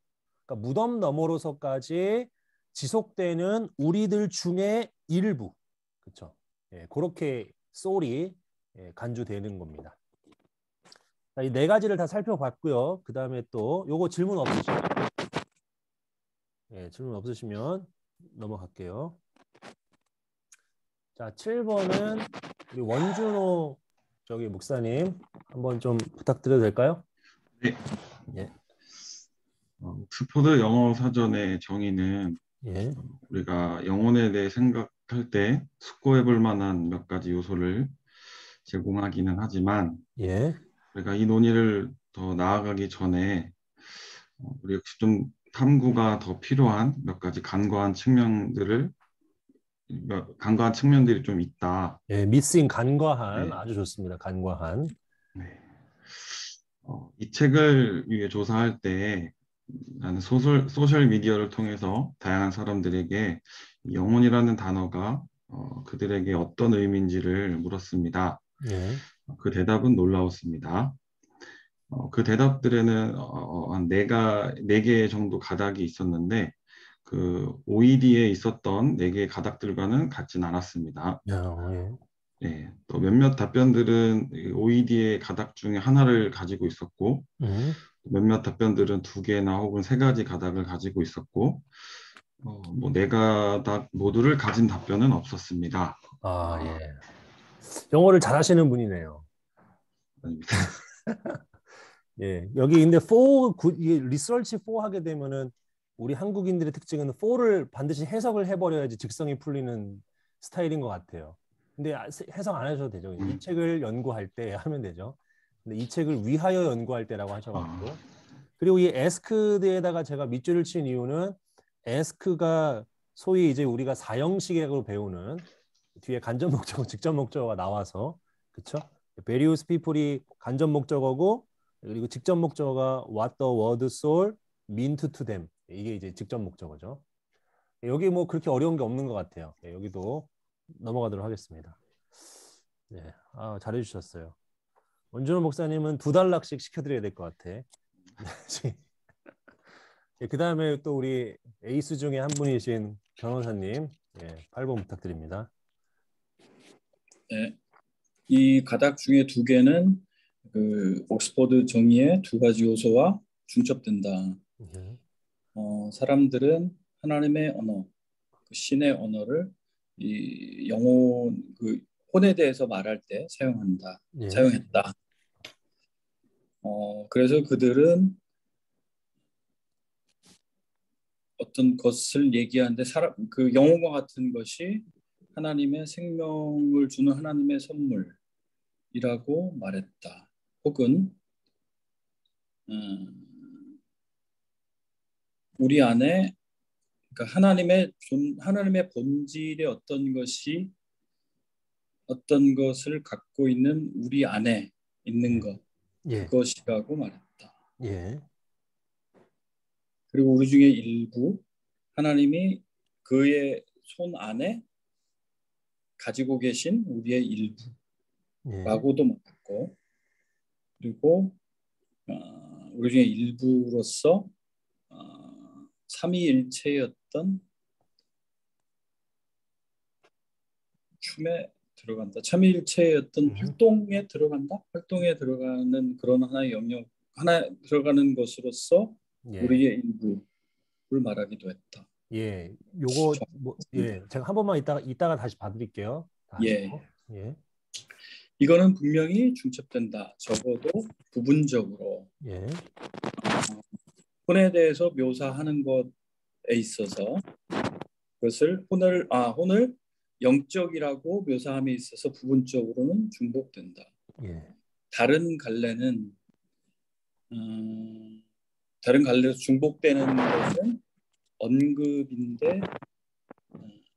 그러니까 무덤 너머로서까지 지속되는 우리들 중에 일부. 그렇죠? 예, 그렇게 소울이 간주되는 겁니다. 이 네 가지를 다 살펴봤고요. 그 다음에 또 요거 질문 없으시면 질문 없으시면 넘어갈게요. 자, 7번은 우리 원준호 저기 목사님 한번 좀 부탁드려도 될까요? 네. 예. 옥스퍼드 영어 사전의 정의는 예. 우리가 영혼에 대해 생각할 때 숙고해 볼 만한 몇 가지 요소를 제공하기는 하지만 예. 우리가 이 논의를 더 나아가기 전에 우리 역시 좀 탐구가 더 필요한 몇 가지 간과한 측면들이 좀 있다. 예, 미싱 간과한 네. 아주 좋습니다. 간과한. 네. 이 책을 위해 조사할 때 나는 소셜 미디어를 통해서 다양한 사람들에게 영혼이라는 단어가 그들에게 어떤 의미인지를 물었습니다. 예. 그 대답은 놀라웠습니다. 그 대답들에는 한 네 개 정도 가닥이 있었는데 그 OED에 있었던 4개의 가닥들과는 같진 않았습니다. 예. 네, 또 몇몇 답변들은 OED의 가닥 중에 하나를 가지고 있었고 몇몇 답변들은 2개나 혹은 3가지 가닥을 가지고 있었고 뭐 4가닥 모두를 가진 답변은 없었습니다. 아, 예. 영어를 잘하시는 분이네요. 아닙니다. 예. 여기 근데 이게 리서치 4 하게 되면은 우리 한국인들의 특징은 4를 반드시 해석을 해버려야지 직성이 풀리는 스타일인 것 같아요. 근데 해석 안 하셔도 되죠. 이 책을 연구할 때 하면 되죠. 근데 이 책을 위하여 연구할 때라고 하셔가지고. 그리고 이 ask에다가 제가 밑줄을 친 이유는 ask가 소위 이제 우리가 사형식으로 배우는 뒤에 간접 목적어, 직접 목적어가 나와서 그렇죠? various people이 간접 목적어고 그리고 직접 목적어가 what the word soul mean to them 이게 이제 직접 목적어죠. 여기 뭐 그렇게 어려운 게 없는 것 같아요. 여기도 넘어가도록 하겠습니다. 네, 잘해주셨어요. 원준호 목사님은 2달락씩 시켜드려야 될 것 같아. 그 다음에 또 우리 에이스 중에 한 분이신 변호사님 8번 부탁드립니다. 네, 이 가닥 중에 2개는 그 옥스퍼드 정의의 2가지 요소와 중첩된다. 사람들은 하나님의 언어, 그 신의 언어를 이 영혼, 그 혼에 대해서 말할 때 사용했다. 그래서 그들은 어떤 것을 얘기하는데 그 영혼과 같은 것이 하나님의 생명을 주는 하나님의 선물이라고 말했다. 혹은 우리 안에 그러니까 하나님의 본질의 어떤 것을 갖고 있는 우리 안에 있는 것 그것이라고 말했다. 예. 그리고 우리 중에 일부 하나님이 그의 손 안에 가지고 계신 우리의 일부라고도 말했고 그리고 우리 중에 일부로서 삼위일체였던 춤에 들어간다. 삼위일체였던 활동에 들어가는 그런 하나의 영역, 들어가는 것으로서 우리의 일부를 말하기도 했다. 예, 요거 제가 한 번만 이따가 다시 봐드릴게요. 예. 이거는 분명히 중첩된다. 적어도 부분적으로. 혼에 대해서 묘사하는 것에 있어서 그것을 혼을 영적이라고 묘사함에 있어서 부분적으로는 중복된다. 다른 갈래는 다른 갈래에서 중복되는 것은 언급인데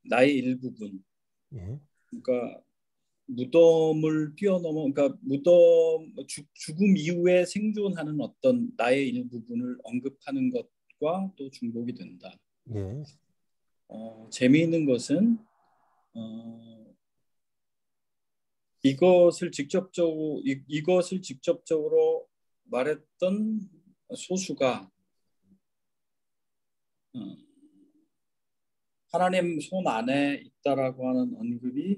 나의 일부분. 예. 그러니까 무덤을 뛰어넘어, 그러니까 무덤 죽음 이후에 생존하는 어떤 나의 일부분을 언급하는 것과 또 중복이 된다. 예. 재미있는 것은 이것을 직접적으로 말했던 소수가 하나님 손 안에 있다라고 하는 언급이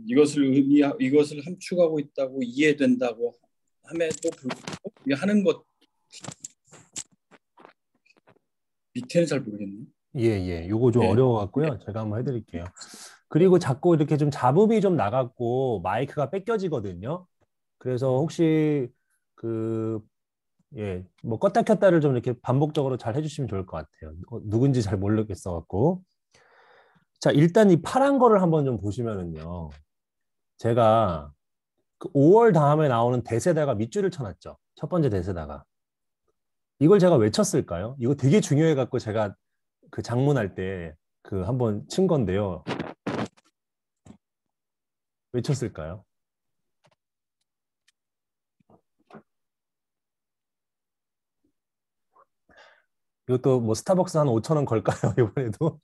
이것을 함축하고 있다고 이해된다고 함에도 불구하고 하는 것 밑에는 잘 모르겠네. 예. 요거 좀 예. 어려워갖고요. 제가 한번 해드릴게요. 그리고 자꾸 이렇게 좀 잡음이 좀 나갔고 마이크가 뺏겨지거든요. 그래서 혹시 뭐 껐다 켰다를 좀 이렇게 반복적으로 잘 해주시면 좋을 것 같아요. 누군지 잘 모르겠어갖고. 자, 일단 이 파란 거를 한번 좀 보시면은요. 제가 그 5월 다음에 나오는 대세다가 밑줄을 쳐놨죠. 첫 번째 대세다가. 이걸 제가 왜 쳤을까요? 이거 되게 중요해갖고 제가 그 장문할 때 그 한번 친 건데요. 왜 쳤을까요? 이것도 뭐 스타벅스 한 5,000원 걸까요? 이번에도?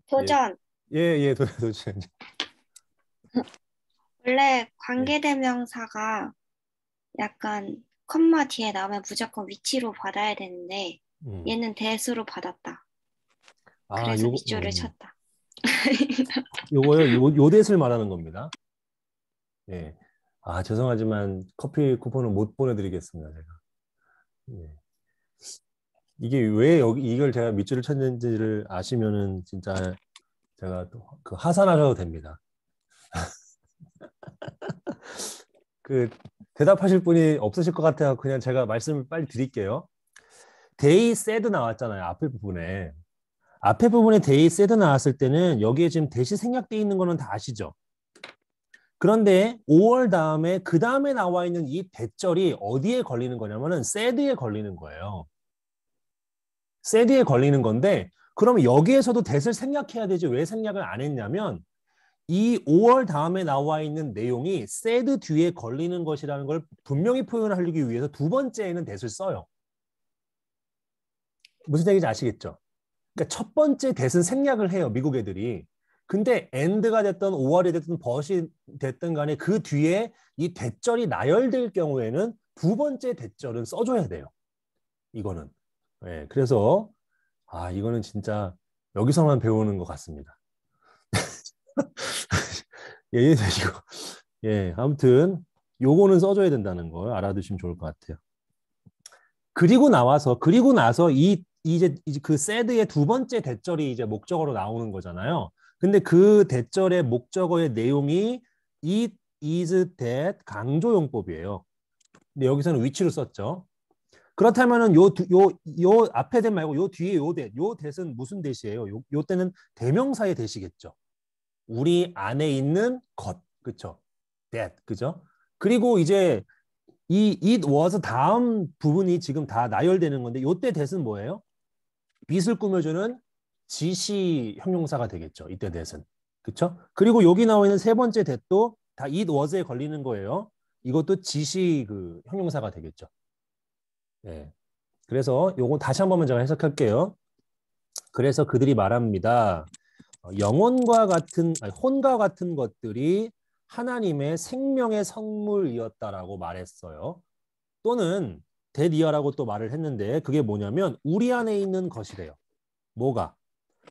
도전. 예, 도전. 원래 관계대명사가 약간 컴마 뒤에 나오면 무조건 위치로 받아야 되는데 얘는 대수로 받았다. 그래서 밑줄을 쳤다. 요거요, 요 대수를 말하는 겁니다. 예. 아, 죄송하지만 커피 쿠폰은 못 보내드리겠습니다, 제가. 예. 이게 왜 이걸 제가 밑줄을 쳤는지를 아시면은 진짜 제가 또 그 하산하셔도 됩니다. 그 대답하실 분이 없으실 것 같아요. 그냥 제가 말씀을 빨리 드릴게요. they said 나왔잖아요. 앞에 부분에. 앞에 부분에 they said 나왔을 때는 여기에 지금 대시 생략되어 있는 거는 다 아시죠? 그런데 5월 다음에 그 다음에 나와 있는 이 대절이 어디에 걸리는 거냐면은 said에 걸리는 거예요. said에 걸리는 건데 그럼 여기에서도 that을 생략해야 되지 왜 생략을 안 했냐면 이 5월 다음에 나와 있는 내용이 said 뒤에 걸리는 것이라는 걸 분명히 표현하기 위해서 두 번째에는 that을 써요. 무슨 얘기인지 아시겠죠? 그러니까 첫 번째 that은 생략을 해요. 미국 애들이. 근데 and가 됐든 5월이 됐든 but이 됐든 간에 그 뒤에 이 that절이 나열될 경우에는 두 번째 that절은 써줘야 돼요. 이거는. 예, 그래서 이거는 진짜 여기서만 배우는 것 같습니다. 아무튼 요거는 써줘야 된다는 걸 알아두시면 좋을 것 같아요. 그리고 나서 이제 그 said의 두 번째 대절이 이제 목적어로 나오는 거잖아요. 근데 그 대절의 목적어의 내용이 it, is, that 강조용법이에요. 근데 여기서는 위치로 썼죠. 그렇다면은 요 앞에 대 말고 요 뒤에 요 that은 무슨 that이에요? 요 때는 대명사의 that이겠죠. 우리 안에 있는 것, 그렇죠? that, 그죠? 그리고 이제 이 it was 다음 부분이 지금 다 나열되는 건데 요때 that은 뭐예요? 빛을 꾸며주는 지시 형용사가 되겠죠. 이때 that은. 그렇죠? 그리고 여기 나와 있는 세 번째 that도 다 it was에 걸리는 거예요. 이것도 지시 그 형용사가 되겠죠. 네. 그래서 요거 다시 한 번만 제가 해석할게요. 그래서 그들이 말합니다. 혼과 같은 것들이 하나님의 생명의 성물이었다라고 말했어요. 또는 데디어라고 또 말을 했는데 그게 뭐냐면 우리 안에 있는 것이래요. 뭐가?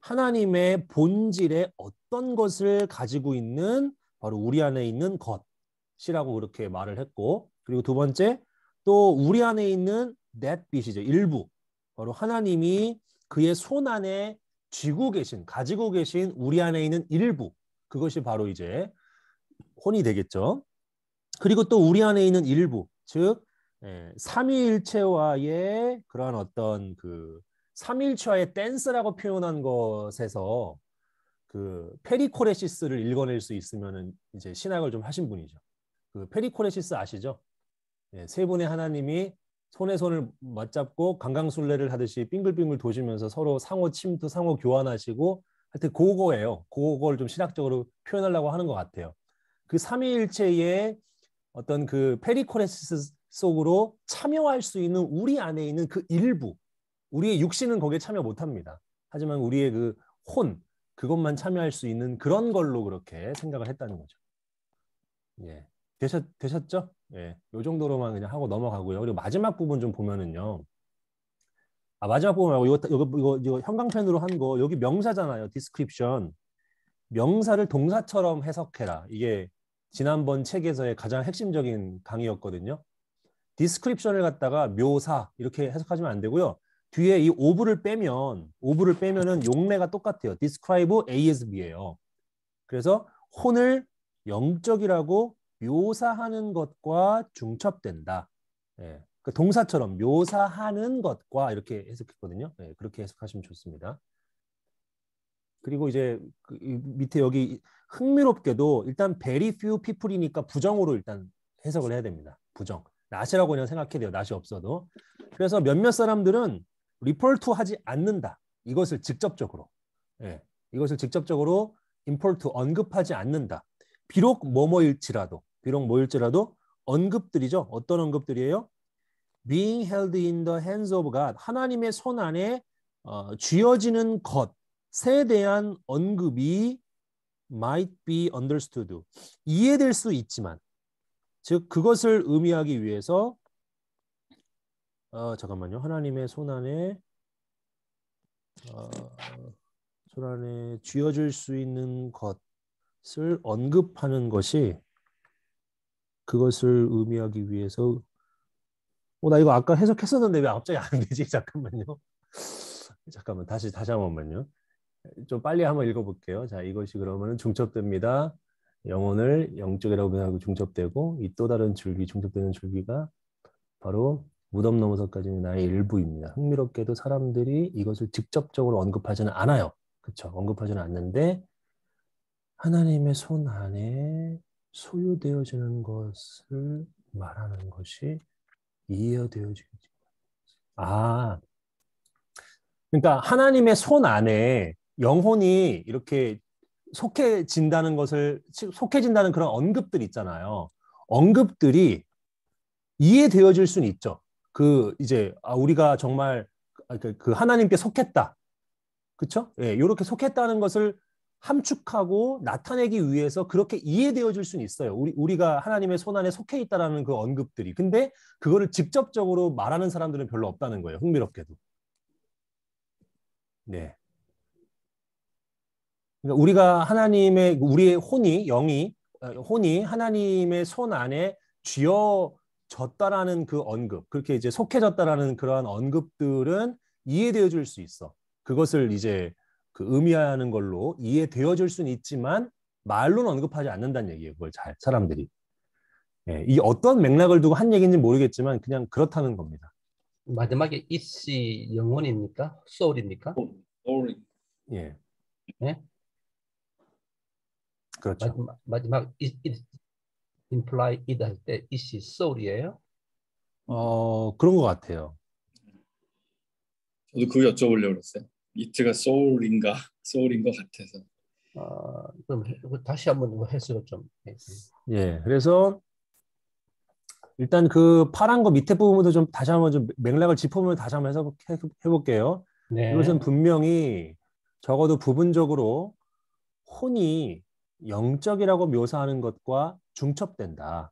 하나님의 본질의 어떤 것을 가지고 있는 바로 우리 안에 있는 것이라고 그렇게 말을 했고 그리고 두 번째 또 우리 안에 있는 that 빛이죠. 일부. 바로 하나님이 그의 손 안에 가지고 계신 우리 안에 있는 일부. 그것이 바로 이제 혼이 되겠죠. 그리고 또 우리 안에 있는 일부. 즉 삼위일체와의 그러한 어떤 그 삼위일체와의 댄스라고 표현한 것에서 그 페리코레시스를 읽어낼 수 있으면은 이제 신학을 좀 하신 분이죠. 그 페리코레시스 아시죠? 예, 세 분의 하나님이 손에 손을 맞잡고 강강술래를 하듯이 빙글빙글 도시면서 서로 상호 침투, 상호 교환하시고 하여튼 그거예요. 그걸 좀 신학적으로 표현하려고 하는 것 같아요. 그 삼위일체의 어떤 그 페리코레시스 속으로 참여할 수 있는 우리 안에 있는 그 일부, 우리의 육신은 거기에 참여 못합니다. 하지만 우리의 그 혼, 그것만 참여할 수 있는 그런 걸로 그렇게 생각을 했다는 거죠. 예, 되셨죠? 예, 요 정도로만 그냥 하고 넘어가고요. 그리고 마지막 부분 좀 보면은요. 마지막 부분 말고 이거 형광펜으로 한 거 여기 명사잖아요. description. 명사를 동사처럼 해석해라. 이게 지난번 책에서의 가장 핵심적인 강의였거든요. description을 갖다가 묘사 이렇게 해석하시면 안 되고요. 뒤에 이 of를 빼면은 용례가 똑같아요. describe A as B예요. 그래서 혼을 영적이라고 묘사하는 것과 중첩된다. 예, 그 동사처럼 묘사하는 것과 이렇게 해석했거든요. 예, 그렇게 해석하시면 좋습니다. 그리고 이제 그 밑에 여기 흥미롭게도 일단 very few people이니까 부정으로 일단 해석을 해야 됩니다. 부정. not이라고 그냥 생각해야 돼요. not이 없어도. 그래서 몇몇 사람들은 refer to 하지 않는다. 이것을 직접적으로. 예, 이것을 직접적으로 import to 언급하지 않는다. 비록 뭐뭐일지라도 언급들이죠. 어떤 언급들이에요? being held in the hands of God. 하나님의 손 안에 쥐어지는 것에 대한 언급이 might be understood. 이해될 수 있지만 즉 그것을 의미하기 위해서 잠깐만요. 하나님의 손 안에 쥐어질 수 있는 것을 언급하는 것이 그것을 의미하기 위해서 나 이거 아까 해석했었는데 왜 갑자기 안 되지? 잠깐만요. 잠깐만 다시 한 번만요. 좀 빨리 한번 읽어볼게요. 자, 이것이 그러면은 중첩됩니다. 영혼을 영적이라고 생각하고 중첩되고 이 또 다른 줄기, 중첩되는 줄기가 바로 무덤 넘어서까지는 나의 일부입니다. 흥미롭게도 사람들이 이것을 직접적으로 언급하지는 않아요. 그렇죠? 언급하지는 않는데 하나님의 손 안에 소유되어지는 것을 말하는 것이 이해되어지지. 그러니까 하나님의 손 안에 영혼이 이렇게 속해진다는 그런 언급들 있잖아요. 언급들이 이해되어질 수는 있죠. 이제 우리가 정말 그 하나님께 속했다. 그렇죠? 예, 이렇게 속했다는 것을 함축하고 나타내기 위해서 그렇게 이해되어질 수는 있어요. 우리가 하나님의 손 안에 속해 있다라는 그 언급들이. 근데 그거를 직접적으로 말하는 사람들은 별로 없다는 거예요. 흥미롭게도. 네. 그러니까 우리의 혼이 하나님의 손 안에 쥐어졌다라는 그 언급, 그렇게 이제 속해졌다라는 그러한 언급들은 이해되어질 수 있어. 그것을 이제 그 의미하는 걸로 이해되어질 수는 있지만 말로는 언급하지 않는다는 얘기예요. 그걸 사람들이. 예, 이 어떤 맥락을 두고 한 얘기인지 모르겠지만 그냥 그렇다는 겁니다. 마지막에 it이 영혼입니까? soul입니까? soul. 예. 네? 그렇죠. 마지막 it imply it 할 때 it이 soul이에요? 그런 것 같아요. 저도 그거 여쭤보려고 그랬어요. it가 soul인 것 같아서. 그럼 다시 한번 해석을 좀. 예, 그래서 일단 그 파란 거 밑에 부분도 좀 다시 한번 좀 맥락을 짚어보면 다시 한번 해볼게요. 네. 이것은 분명히 적어도 부분적으로 혼이 영적이라고 묘사하는 것과 중첩된다.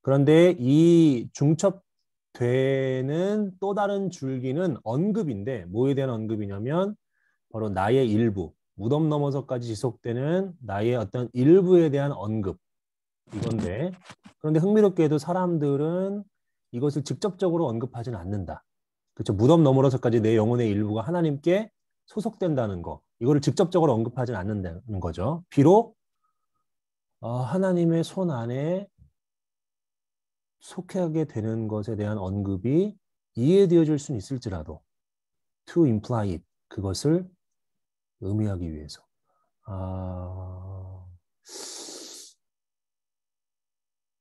그런데 이 중첩되는 또 다른 줄기는 언급인데 뭐에 대한 언급이냐면 바로 나의 일부, 무덤 넘어서까지 지속되는 나의 어떤 일부에 대한 언급. 이건데 그런데 흥미롭게도 사람들은 이것을 직접적으로 언급하지는 않는다. 그렇죠? 무덤 너머로서까지 내 영혼의 일부가 하나님께 소속된다는 거. 이거를 직접적으로 언급하지는 않는다는 거죠. 비록 하나님의 손 안에 속하게 되는 것에 대한 언급이 이해되어질 수는 있을지라도 to imply it, 그것을 의미하기 위해서.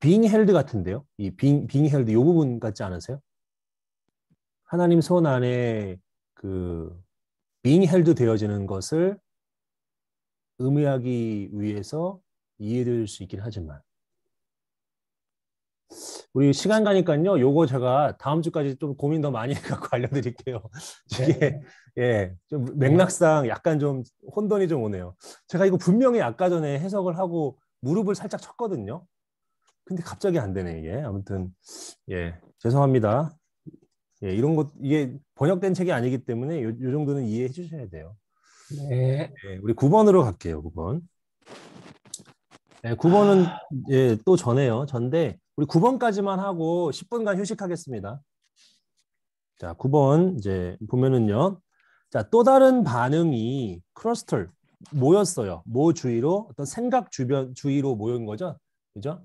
being held 같은데요. 이 being held 이 부분 같지 않으세요? 하나님 손 안에 그 being held 되어지는 것을 의미하기 위해서 이해될 수 있긴 하지만 우리 시간 가니까요. 요거 제가 다음 주까지 좀 고민 더 많이 해갖고 알려드릴게요. 이게 예, 좀 맥락상 약간 좀 혼돈이 좀 오네요. 제가 이거 분명히 아까 전에 해석을 하고 무릎을 살짝 쳤거든요. 근데 갑자기 안 되네 이게. 아무튼 예, 죄송합니다. 예, 이런 것 이게 번역된 책이 아니기 때문에 요 정도는 이해해 주셔야 돼요. 네. 예, 우리 9번으로 갈게요. 9번. 예, 9번은 예, 또 전에요. 전데 우리 9번까지만 하고 10분간 휴식하겠습니다. 자, 9번 이제 보면은요. 자, 또 다른 반응이 크러스털 모였어요. 뭐 주위로? 어떤 생각 주위로 모인 거죠. 그죠?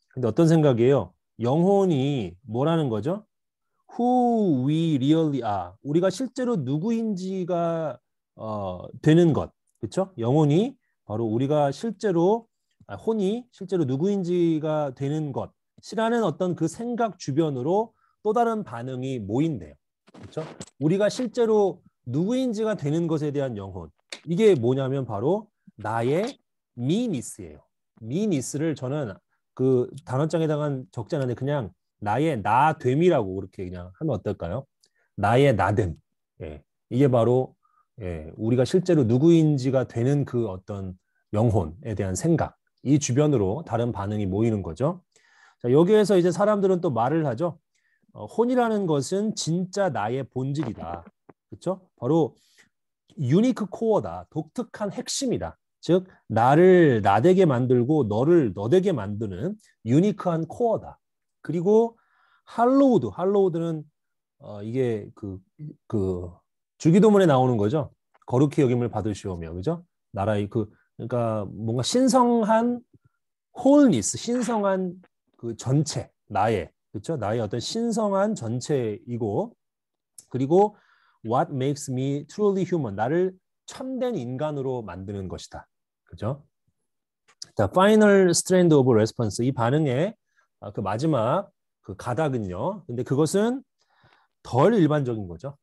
근데 어떤 생각이에요? 영혼이 뭐라는 거죠? Who we really are. 우리가 실제로 누구인지가 되는 것. 그렇죠? 영혼이 바로 우리가 실제로 혼이 실제로 누구인지가 되는 것이라는 어떤 그 생각 주변으로 또 다른 반응이 모인대요. 그렇죠? 우리가 실제로 누구인지가 되는 것에 대한 영혼. 이게 뭐냐면 바로 나의 미니스예요. 미니스를 저는 그 단어장에다가 적지 않았는데 그냥 나의 나됨이라고 그렇게 그냥 하면 어떨까요? 나의 나됨. 예. 이게 바로 예, 우리가 실제로 누구인지가 되는 그 어떤 영혼에 대한 생각. 이 주변으로 다른 반응이 모이는 거죠. 자, 여기에서 이제 사람들은 또 말을 하죠. 혼이라는 것은 진짜 나의 본질이다. 그렇죠? 바로 유니크 코어다. 독특한 핵심이다. 즉 나를 나되게 만들고 너를 너되게 만드는 유니크한 코어다. 그리고 할로우드는 이게 그 주기도문에 나오는 거죠. 거룩히 여김을 받으시오며, 그죠? 나라의 그러니까 뭔가 신성한 홀니스, 신성한 그 전체, 나의, 그렇죠? 나의 어떤 신성한 전체이고, 그리고 what makes me truly human, 나를 참된 인간으로 만드는 것이다, 그죠? 자, final strand of response, 이 반응의 그 마지막 그 가닥은요. 근데 그것은 덜 일반적인 거죠.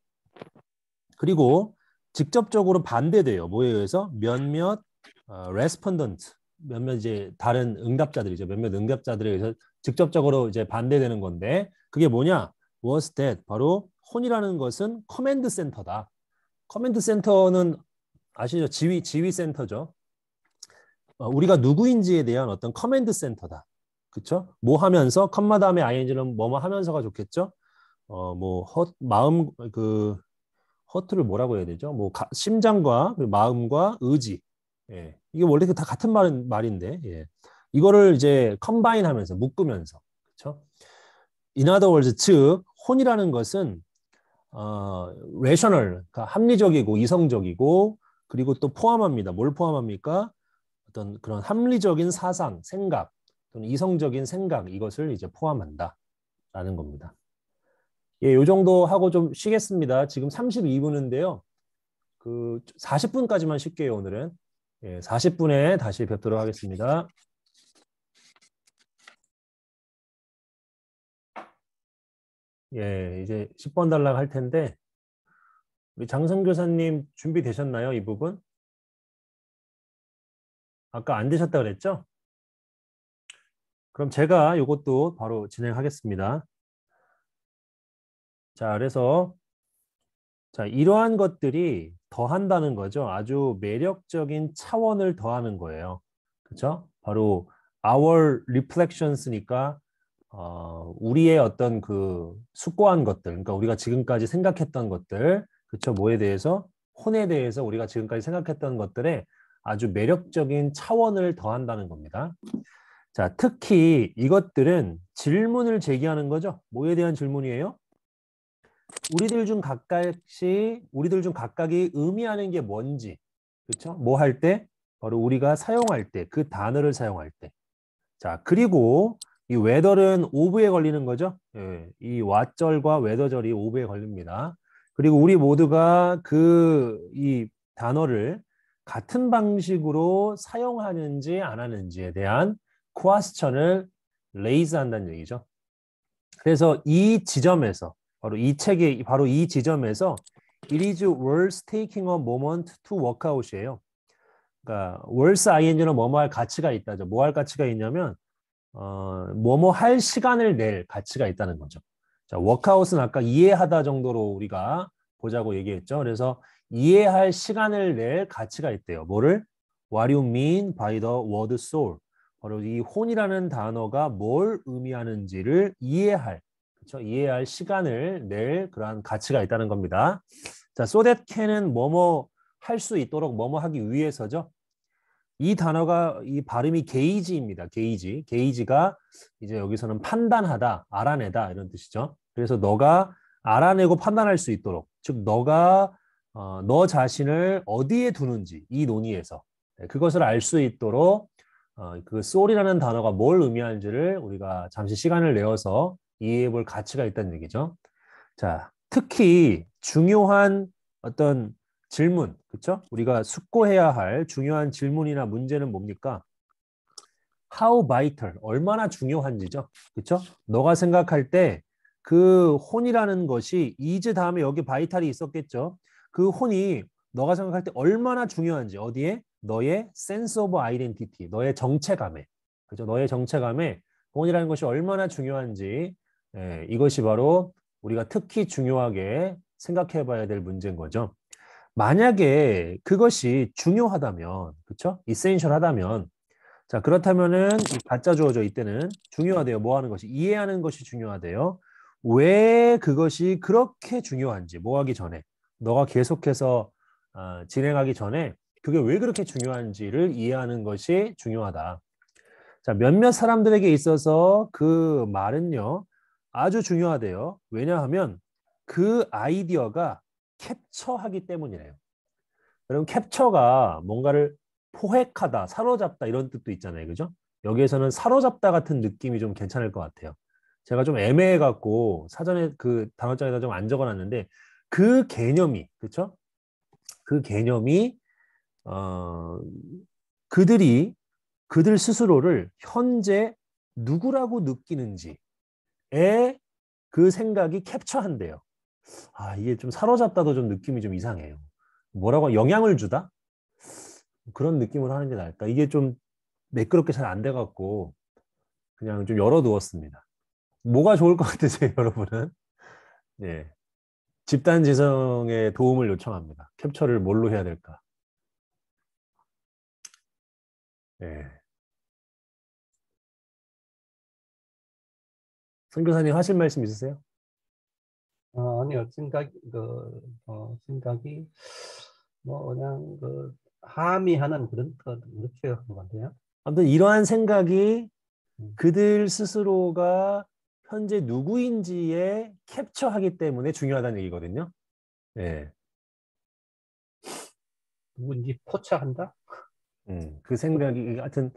그리고 직접적으로 반대돼요. 뭐에 의해서? 몇몇 respondent, 몇몇 이제 다른 응답자들이죠. 몇몇 응답자들에 의해서 직접적으로 이제 반대되는 건데 그게 뭐냐? was that, 바로 혼이라는 것은 커맨드 센터다. 커맨드 센터는 아시죠? 지휘 센터죠. 우리가 누구인지에 대한 어떤 커맨드 센터다. 그렇죠? 뭐 하면서 컴마 다음에 ing는 뭐뭐 하면서가 좋겠죠? 뭐 마음 그 허트를 뭐라고 해야 되죠? 뭐 심장과 마음과 의지. 예. 이게 원래 다 같은 말인데, 예. 이거를 이제 컴바인하면서 묶으면서, 그렇죠? In other words, 즉 혼이라는 것은 rational, 그러니까 합리적이고 이성적이고 그리고 또 포함합니다. 뭘 포함합니까? 어떤 그런 합리적인 사상, 생각 또는 이성적인 생각, 이것을 이제 포함한다라는 겁니다. 예, 요 정도 하고 좀 쉬겠습니다. 지금 32분인데요. 그 40분까지만 쉴게요, 오늘은. 예, 40분에 다시 뵙도록 하겠습니다. 예, 이제 10번 달라고 할 텐데 우리 장성 교사님 준비되셨나요, 이 부분? 아까 안 되셨다 그랬죠? 그럼 제가 이것도 바로 진행하겠습니다. 자, 그래서 자, 이러한 것들이 더한다는 거죠. 아주 매력적인 차원을 더하는 거예요. 그렇죠? 바로 our reflections니까 우리의 어떤 그 숙고한 것들, 그러니까 우리가 지금까지 생각했던 것들, 그렇죠? 뭐에 대해서? 혼에 대해서 우리가 지금까지 생각했던 것들에 아주 매력적인 차원을 더한다는 겁니다. 자, 특히 이것들은 질문을 제기하는 거죠. 뭐에 대한 질문이에요? 우리들 중 각각이 의미하는 게 뭔지, 그렇죠? 뭐 할 때? 바로 우리가 사용할 때, 그 단어를 사용할 때. 자, 그리고 이 whether는 of에 걸리는 거죠. 예, 이 what절과 whether절이 of에 걸립니다. 그리고 우리 모두가 이 단어를 같은 방식으로 사용하는지 안 하는지에 대한 question을 레이즈 한다는 얘기죠. 그래서 이 지점에서 바로 이 책의 바로 이 지점에서 it is worth taking a moment to work out이에요. 그러니까 worth ing는 뭐뭐 할 가치가 있다죠. 뭐 할 가치가 있냐면 뭐뭐 할 시간을 낼 가치가 있다는 거죠. 자, workout은 아까 이해하다 정도로 우리가 보자고 얘기했죠. 그래서 이해할 시간을 낼 가치가 있대요. 뭐를? What you mean by the word soul. 바로 이 혼이라는 단어가 뭘 의미하는지를 이해할, 그렇죠? 이해할 시간을 낼 그러한 가치가 있다는 겁니다. 자, so that can은 뭐뭐 할 수 있도록 뭐뭐 하기 위해서죠. 이 단어가 이 발음이 게이지입니다. 게이지. 게이지가 이제 여기서는 판단하다, 알아내다 이런 뜻이죠. 그래서 너가 알아내고 판단할 수 있도록, 즉 너가 너 자신을 어디에 두는지 이 논의에서 그것을 알 수 있도록 그 soul이라는 단어가 뭘 의미하는지를 우리가 잠시 시간을 내어서 이해해 볼 가치가 있다는 얘기죠. 자, 특히 중요한 어떤 질문, 그렇죠? 우리가 숙고해야 할 중요한 질문이나 문제는 뭡니까? How vital, 얼마나 중요한지죠, 그렇죠? 너가 생각할 때 그 혼이라는 것이 is 다음에 여기 vital이 있었겠죠? 그 혼이 너가 생각할 때 얼마나 중요한지 어디에? 너의 sense of identity, 너의 정체감에, 그렇죠? 너의 정체감에 혼이라는 것이 얼마나 중요한지 이것이 바로 우리가 특히 중요하게 생각해봐야 될 문제인 거죠. 만약에 그것이 중요하다면, 그렇죠? 이센셜하다면, 자 그렇다면은 이 가짜 주어져 이때는 중요하대요. 뭐 하는 것이? 이해하는 것이 중요하대요. 왜 그것이 그렇게 중요한지, 뭐 하기 전에, 너가 계속해서 진행하기 전에 그게 왜 그렇게 중요한지를 이해하는 것이 중요하다. 자, 몇몇 사람들에게 있어서 그 말은요 아주 중요하대요. 왜냐하면 그 아이디어가 캡처하기 때문이래요. 여러분 캡처가 뭔가를 포획하다, 사로잡다 이런 뜻도 있잖아요. 그죠? 여기에서는 사로잡다 같은 느낌이 좀 괜찮을 것 같아요. 제가 좀 애매해갖고 사전에 그 단어장에다 좀 안 적어놨는데 그 개념이, 그렇죠? 그 개념이 그들 스스로를 현재 누구라고 느끼는지에 그 생각이 캡처한대요. 아, 이게 좀 사로잡다도 좀 느낌이 좀 이상해요. 뭐라고 영향을 주다? 그런 느낌을 하는 게 나을까? 이게 좀 매끄럽게 잘 안 돼갖고 그냥 좀 열어두었습니다. 뭐가 좋을 것 같으세요, 여러분은? 예. 집단 지성의 도움을 요청합니다. 캡처를 뭘로 해야 될까? 예. 선교사님 하실 말씀 있으세요? 아니요. 생각이 뭐 그냥 함의하는 그런 그렇게 하는 것 같아요. 아무튼 이러한 생각이 그들 스스로가 현재 누구인지에 캡처하기 때문에 중요하다는 얘기거든요. 예. 누군지 포착한다? 그 생각이 하여튼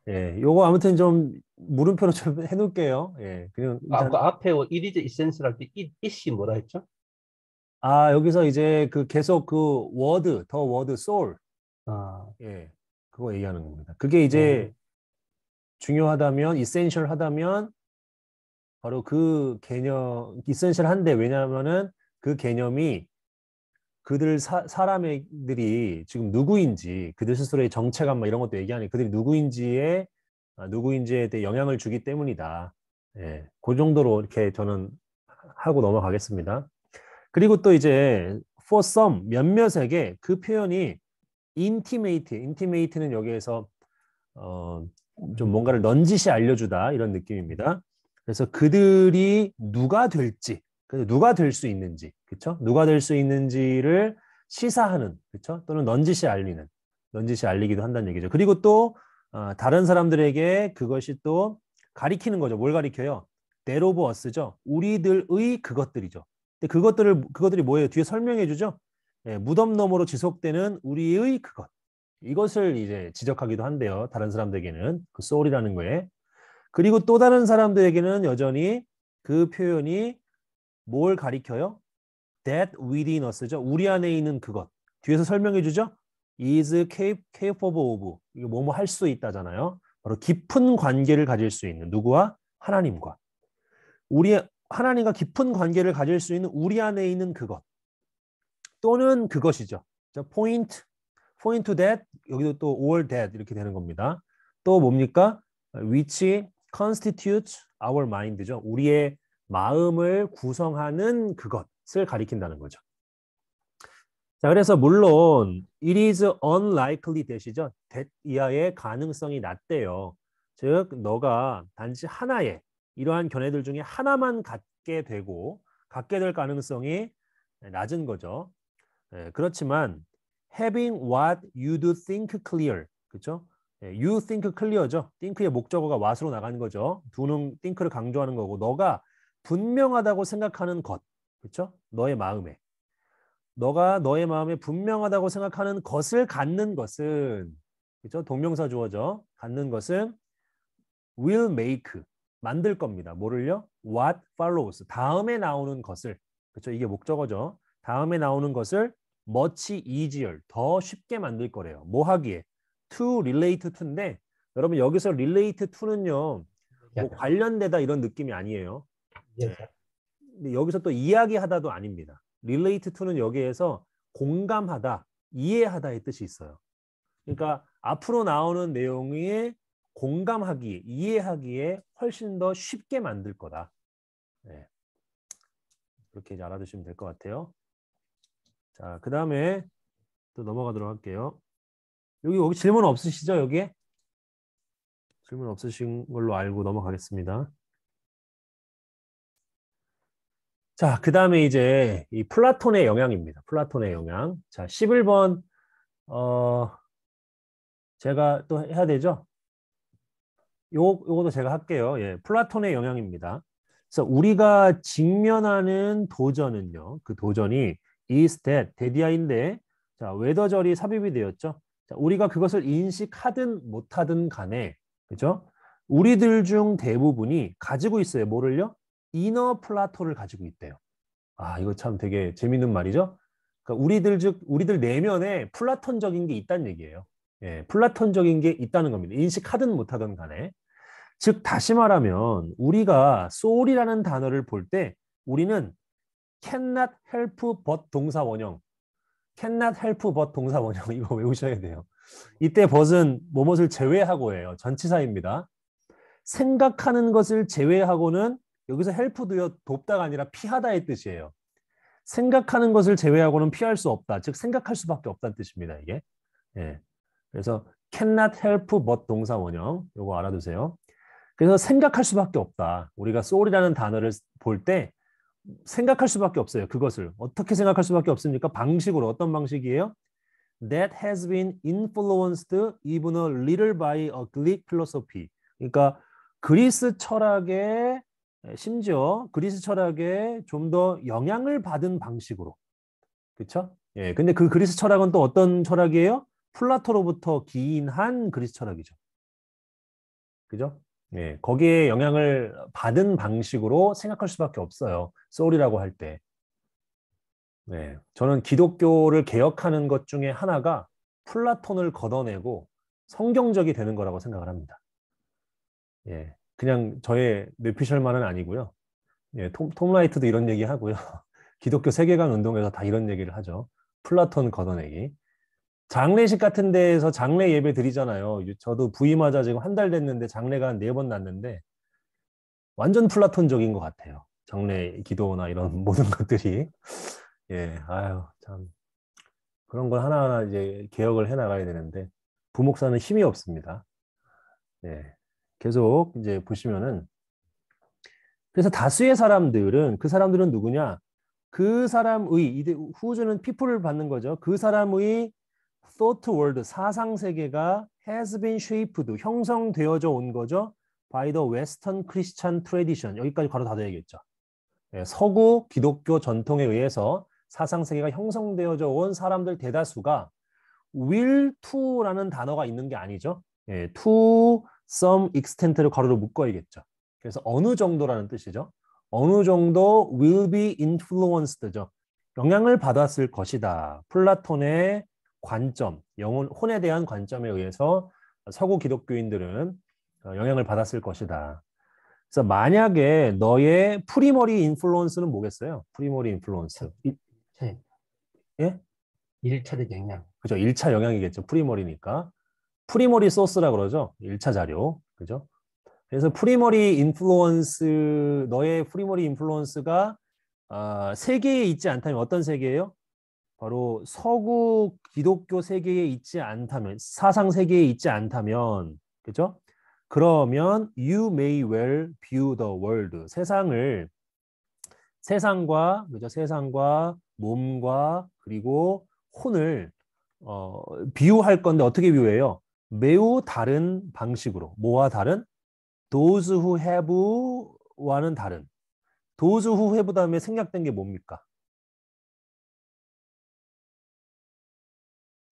예, 요거 아무튼 좀 물음표로 좀 해놓을게요. 예, 그냥 일단 그 앞에 it is essential 할 때 it이 뭐라 했죠? 여기서 이제 그 계속 그 word, 더 word soul, 예, 그거 얘기하는 겁니다. 그게 이제 중요하다면, essential하다면 바로 그 개념, essential한데 왜냐하면은 그 개념이 그들 사람들이 지금 누구인지, 그들 스스로의 정체감 뭐 이런 것도 얘기하니 그들이 누구인지에 대해 영향을 주기 때문이다. 예, 그 정도로 이렇게 저는 하고 넘어가겠습니다. 그리고 또 이제 for some 몇몇에게 그 표현이 intimate는 여기에서 좀 뭔가를 넌지시 알려주다 이런 느낌입니다. 그래서 그들이 누가 될지, 누가 될 수 있는지, 그렇죠? 누가 될 수 있는지를 시사하는, 그렇죠? 또는 넌지시 알리기도 한다는 얘기죠. 그리고 또 다른 사람들에게 그것이 또 가리키는 거죠. 뭘 가리켜요? That of us죠. 우리들의 그것들이죠. 근데 그것들이 뭐예요? 뒤에 설명해 주죠. 예, 무덤 너머로 지속되는 우리의 그것. 이것을 이제 지적하기도 한대요. 다른 사람들에게는 그 soul이라는 거에. 그리고 또 다른 사람들에게는 여전히 그 표현이 뭘 가리켜요? That within us죠. 우리 안에 있는 그것. 뒤에서 설명해 주죠. is capable of. 이거 뭐뭐 할 수 있다잖아요. 바로 깊은 관계를 가질 수 있는 누구와? 하나님과. 하나님과 깊은 관계를 가질 수 있는 우리 안에 있는 그것 또는 그것이죠. point to that 여기도 또 or that 이렇게 되는 겁니다. 또 뭡니까? which constitutes our mind죠. 우리의 마음을 구성하는 그것을 가리킨다는 거죠. 자, 그래서 물론 it is unlikely that이죠. that 이하의 가능성이 낮대요. 즉 너가 단지 하나의 이러한 견해들 중에 하나만 갖게 될 가능성이 낮은 거죠. 그렇지만 having what you do think clear, 그렇죠? you think clear죠. think의 목적어가 what으로 나가는 거죠. do는 think를 강조하는 거고 너가 분명하다고 생각하는 것, 그렇죠? 너가 너의 마음에 분명하다고 생각하는 것을 갖는 것은, 그렇죠? 동명사 주어죠. 갖는 것은 will make, 만들 겁니다. 뭐를요? what follows, 다음에 나오는 것을, 그렇죠? 이게 목적어죠. 다음에 나오는 것을 much easier, 더 쉽게 만들 거래요. 뭐 하기에? to relate to인데 여러분 여기서 relate to는요 뭐 관련되다 이런 느낌이 아니에요. 근데 여기서 또 이야기하다도 아닙니다. relate to는 여기에서 공감하다, 이해하다의 뜻이 있어요. 그러니까 앞으로 나오는 내용에 공감하기에, 이해하기에 훨씬 더 쉽게 만들 거다. 네. 그렇게 이제 알아두시면 될 것 같아요. 자, 그 다음에 또 넘어가도록 할게요. 여기 질문 없으시죠? 여기에? 질문 없으신 걸로 알고 넘어가겠습니다. 자, 그 다음에 이제 이 플라톤의 영향입니다. 플라톤의 영향. 자, 11번 제가 또 해야 되죠? 요것도 제가 할게요. 예, 플라톤의 영향입니다. 그래서 우리가 직면하는 도전은요. 그 도전이 is that, 대디아인데 자, 웨더절이 삽입이 되었죠. 자, 우리가 그것을 인식하든 못하든 간에, 그죠? 우리들 중 대부분이 가지고 있어요. 뭐를요? 이너 플라토를 가지고 있대요. 아, 이거 참 되게 재밌는 말이죠. 그러니까 우리들 내면에 플라톤적인 게 있다는 얘기예요. 예, 플라톤적인 게 있다는 겁니다. 인식하든 못하든 간에. 즉 다시 말하면 우리가 soul이라는 단어를 볼 때 우리는 cannot help but 동사 원형, cannot help but 동사 원형 이거 외우셔야 돼요. 이때 but은 뭐뭇을 제외하고예요. 전치사입니다. 생각하는 것을 제외하고는 여기서 help도요 돕다가 아니라 피하다의 뜻이에요. 생각하는 것을 제외하고는 피할 수 없다. 즉 생각할 수밖에 없다는 뜻입니다. 이게. 예. 그래서 cannot help but 동사 원형 요거 알아두세요. 그래서 생각할 수밖에 없다. 우리가 soul이라는 단어를 볼 때 생각할 수밖에 없어요. 그것을 어떻게 생각할 수밖에 없습니까? 방식으로. 어떤 방식이에요? That has been influenced even a little by a Greek philosophy. 그러니까 그리스 철학에 심지어 그리스 철학에 좀 더 영향을 받은 방식으로. 그렇죠? 예. 근데 그 그리스 철학은 또 어떤 철학이에요? 플라토로부터 기인한 그리스 철학이죠. 그죠? 예. 거기에 영향을 받은 방식으로 생각할 수밖에 없어요. soul이라고 할 때. 네. 저는 기독교를 개혁하는 것 중에 하나가 플라톤을 걷어내고 성경적이 되는 거라고 생각을 합니다. 예. 그냥 저의 뇌피셜만은 아니고요. 예, 톰 라이트도 이런 얘기 하고요. 기독교 세계관 운동에서 다 이런 얘기를 하죠. 플라톤 걷어내기. 장례식 같은 데에서 장례 예배 드리잖아요. 저도 부임하자 지금 한 달 됐는데 장례가 한 4번 났는데 완전 플라톤적인 것 같아요. 장례 기도나 이런 모든 것들이. 예, 아유, 참. 그런 걸 하나하나 이제 개혁을 해 나가야 되는데 부목사는 힘이 없습니다. 예. 계속 이제 보시면은 그래서 다수의 사람들은 그 사람들은 누구냐? 그 사람의 후주는 people을 받는 거죠. 그 사람의 thought world 사상 세계가 has been shaped 형성되어져 온 거죠. by the Western Christian tradition 여기까지 바로 닫아야겠죠. 예, 서구 기독교 전통에 의해서 사상 세계가 형성되어져 온 사람들 대다수가 will to라는 단어가 있는 게 아니죠. 예, to some extent를 괄호로 묶어야겠죠. 그래서 어느 정도라는 뜻이죠. 어느 정도 will be influenced죠. 영향을 받았을 것이다. 플라톤의 관점, 혼에 대한 관점에 의해서 서구 기독교인들은 영향을 받았을 것이다. 그래서 만약에 너의 프리머리 인플루언스는 뭐겠어요? 프리머리 인플루언스. 예? 1차적 영향. 그죠. 1차 영향이겠죠. 프리머리니까. 프리머리 소스라 그러죠. 1차 자료. 그죠? 그래서 프리머리 인플루언스, 너의 프리머리 인플루언스가 세계에 있지 않다면 어떤 세계예요? 바로 서구 기독교 세계에 있지 않다면, 사상 세계에 있지 않다면, 그죠? 그러면 you may well view the world. 세상과 그죠? 세상과 몸과 그리고 혼을 비유할 건데 어떻게 비유해요? 매우 다른 방식으로. 뭐와 다른? Those who have와는 다른. Those who have 다음에 생략된 게 뭡니까?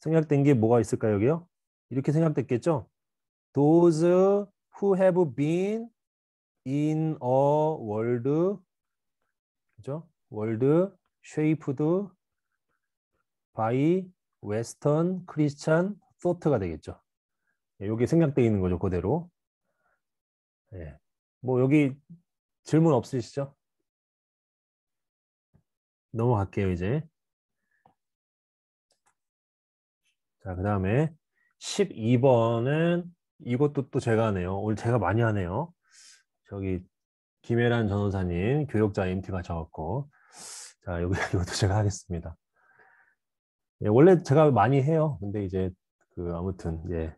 생략된 게 뭐가 있을까요, 여기요? 이렇게 생략됐겠죠? Those who have been in a world, 그죠? world shaped by Western Christian thought가 되겠죠. 여기 생략되어 있는 거죠, 그대로. 예. 뭐 여기 질문 없으시죠? 넘어갈게요, 이제. 자, 그 다음에 12번은 이것도 또 제가 하네요. 오늘 제가 많이 하네요. 저기 김혜란 전호사님 교육자 MT가 적었고, 자, 여기 이것도 제가 하겠습니다. 예, 원래 제가 많이 해요. 근데 이제 아무튼 예.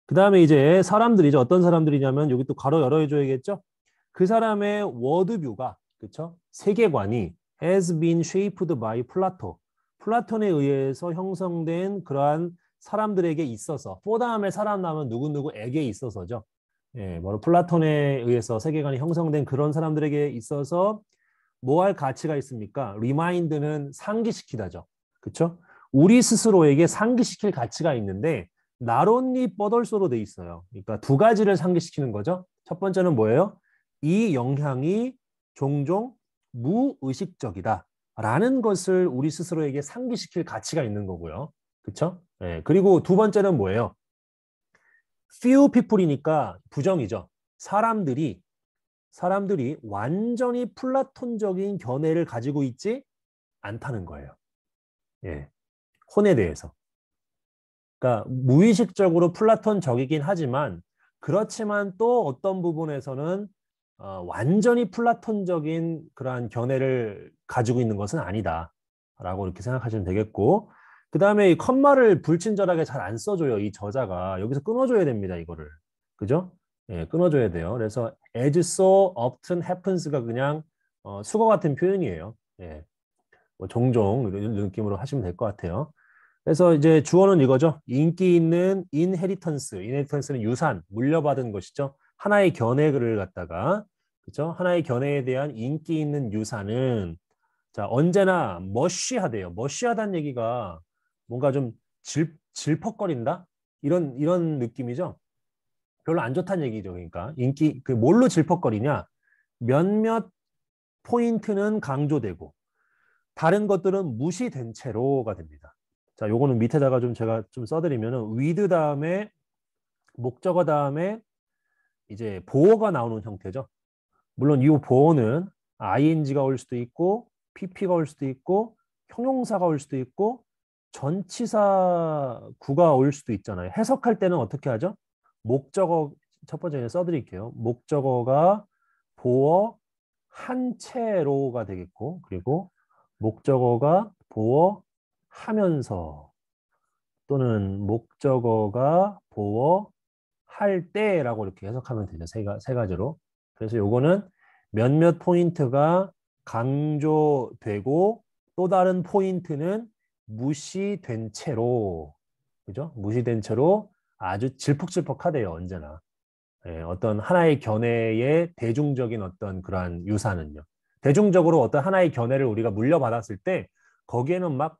그 다음에 이제 사람들이죠. 어떤 사람들이냐면 여기 또 가로 열어줘야겠죠. 그 사람의 워드뷰가, 그렇죠? 세계관이 has been shaped by Plato. 플라톤에 의해서 형성된 그러한 사람들에게 있어서, for 다음에 사람 나오면 누구누구에게 있어서죠. 예, 바로 플라톤에 의해서 세계관이 형성된 그런 사람들에게 있어서 뭐 할 가치가 있습니까? remind는 상기시키다죠. 그렇죠? 우리 스스로에게 상기시킬 가치가 있는데 not only but also로 돼 있어요. 그러니까 두 가지를 상기시키는 거죠. 첫 번째는 뭐예요? 이 영향이 종종 무의식적이다 라는 것을 우리 스스로에게 상기시킬 가치가 있는 거고요. 그렇죠? 예, 그리고 두 번째는 뭐예요? few people이니까 부정이죠. 사람들이 완전히 플라톤적인 견해를 가지고 있지 않다는 거예요. 예, 혼에 대해서. 그러니까 무의식적으로 플라톤적이긴 하지만, 그렇지만 또 어떤 부분에서는 완전히 플라톤적인 그러한 견해를 가지고 있는 것은 아니다라고 이렇게 생각하시면 되겠고, 그 다음에 이 컴마를 불친절하게 잘 안 써줘요. 이 저자가 여기서 끊어줘야 됩니다. 이거를. 그죠? 예, 끊어줘야 돼요. 그래서 as so often happens가 그냥 수거 같은 표현이에요. 예, 뭐 종종 이런 느낌으로 하시면 될 것 같아요. 그래서 이제 주어는 이거죠. 인기 있는 inheritance는 유산, 물려받은 것이죠. 하나의 견해를 갖다가, 그렇죠? 하나의 견해에 대한 인기 있는 유산은 자, 언제나 머쉬하대요. 머쉬하다는 얘기가 뭔가 좀 질퍽거린다? 이런 느낌이죠. 별로 안 좋다는 얘기죠. 그러니까 뭘로 질퍽거리냐? 몇몇 포인트는 강조되고 다른 것들은 무시된 채로가 됩니다. 자, 요거는 밑에다가 제가 써드리면은 with 다음에 목적어 다음에 이제 보어가 나오는 형태죠. 물론 이 보어는 ing가 올 수도 있고 pp가 올 수도 있고 형용사가 올 수도 있고 전치사구가 올 수도 있잖아요. 해석할 때는 어떻게 하죠? 목적어 첫 번째 써드릴게요. 목적어가 보어 한 채로가 되겠고, 그리고 목적어가 보어 하면서 또는 목적어가 보어 할 때라고 이렇게 해석하면 되죠. 세 가지로. 그래서 요거는 몇몇 포인트가 강조되고 또 다른 포인트는 무시된 채로, 그죠? 무시된 채로 아주 질퍽질퍽하대요. 언제나. 예, 어떤 하나의 견해의 대중적인 어떤 그러한 유산은요. 대중적으로 어떤 하나의 견해를 우리가 물려받았을 때 거기에는 막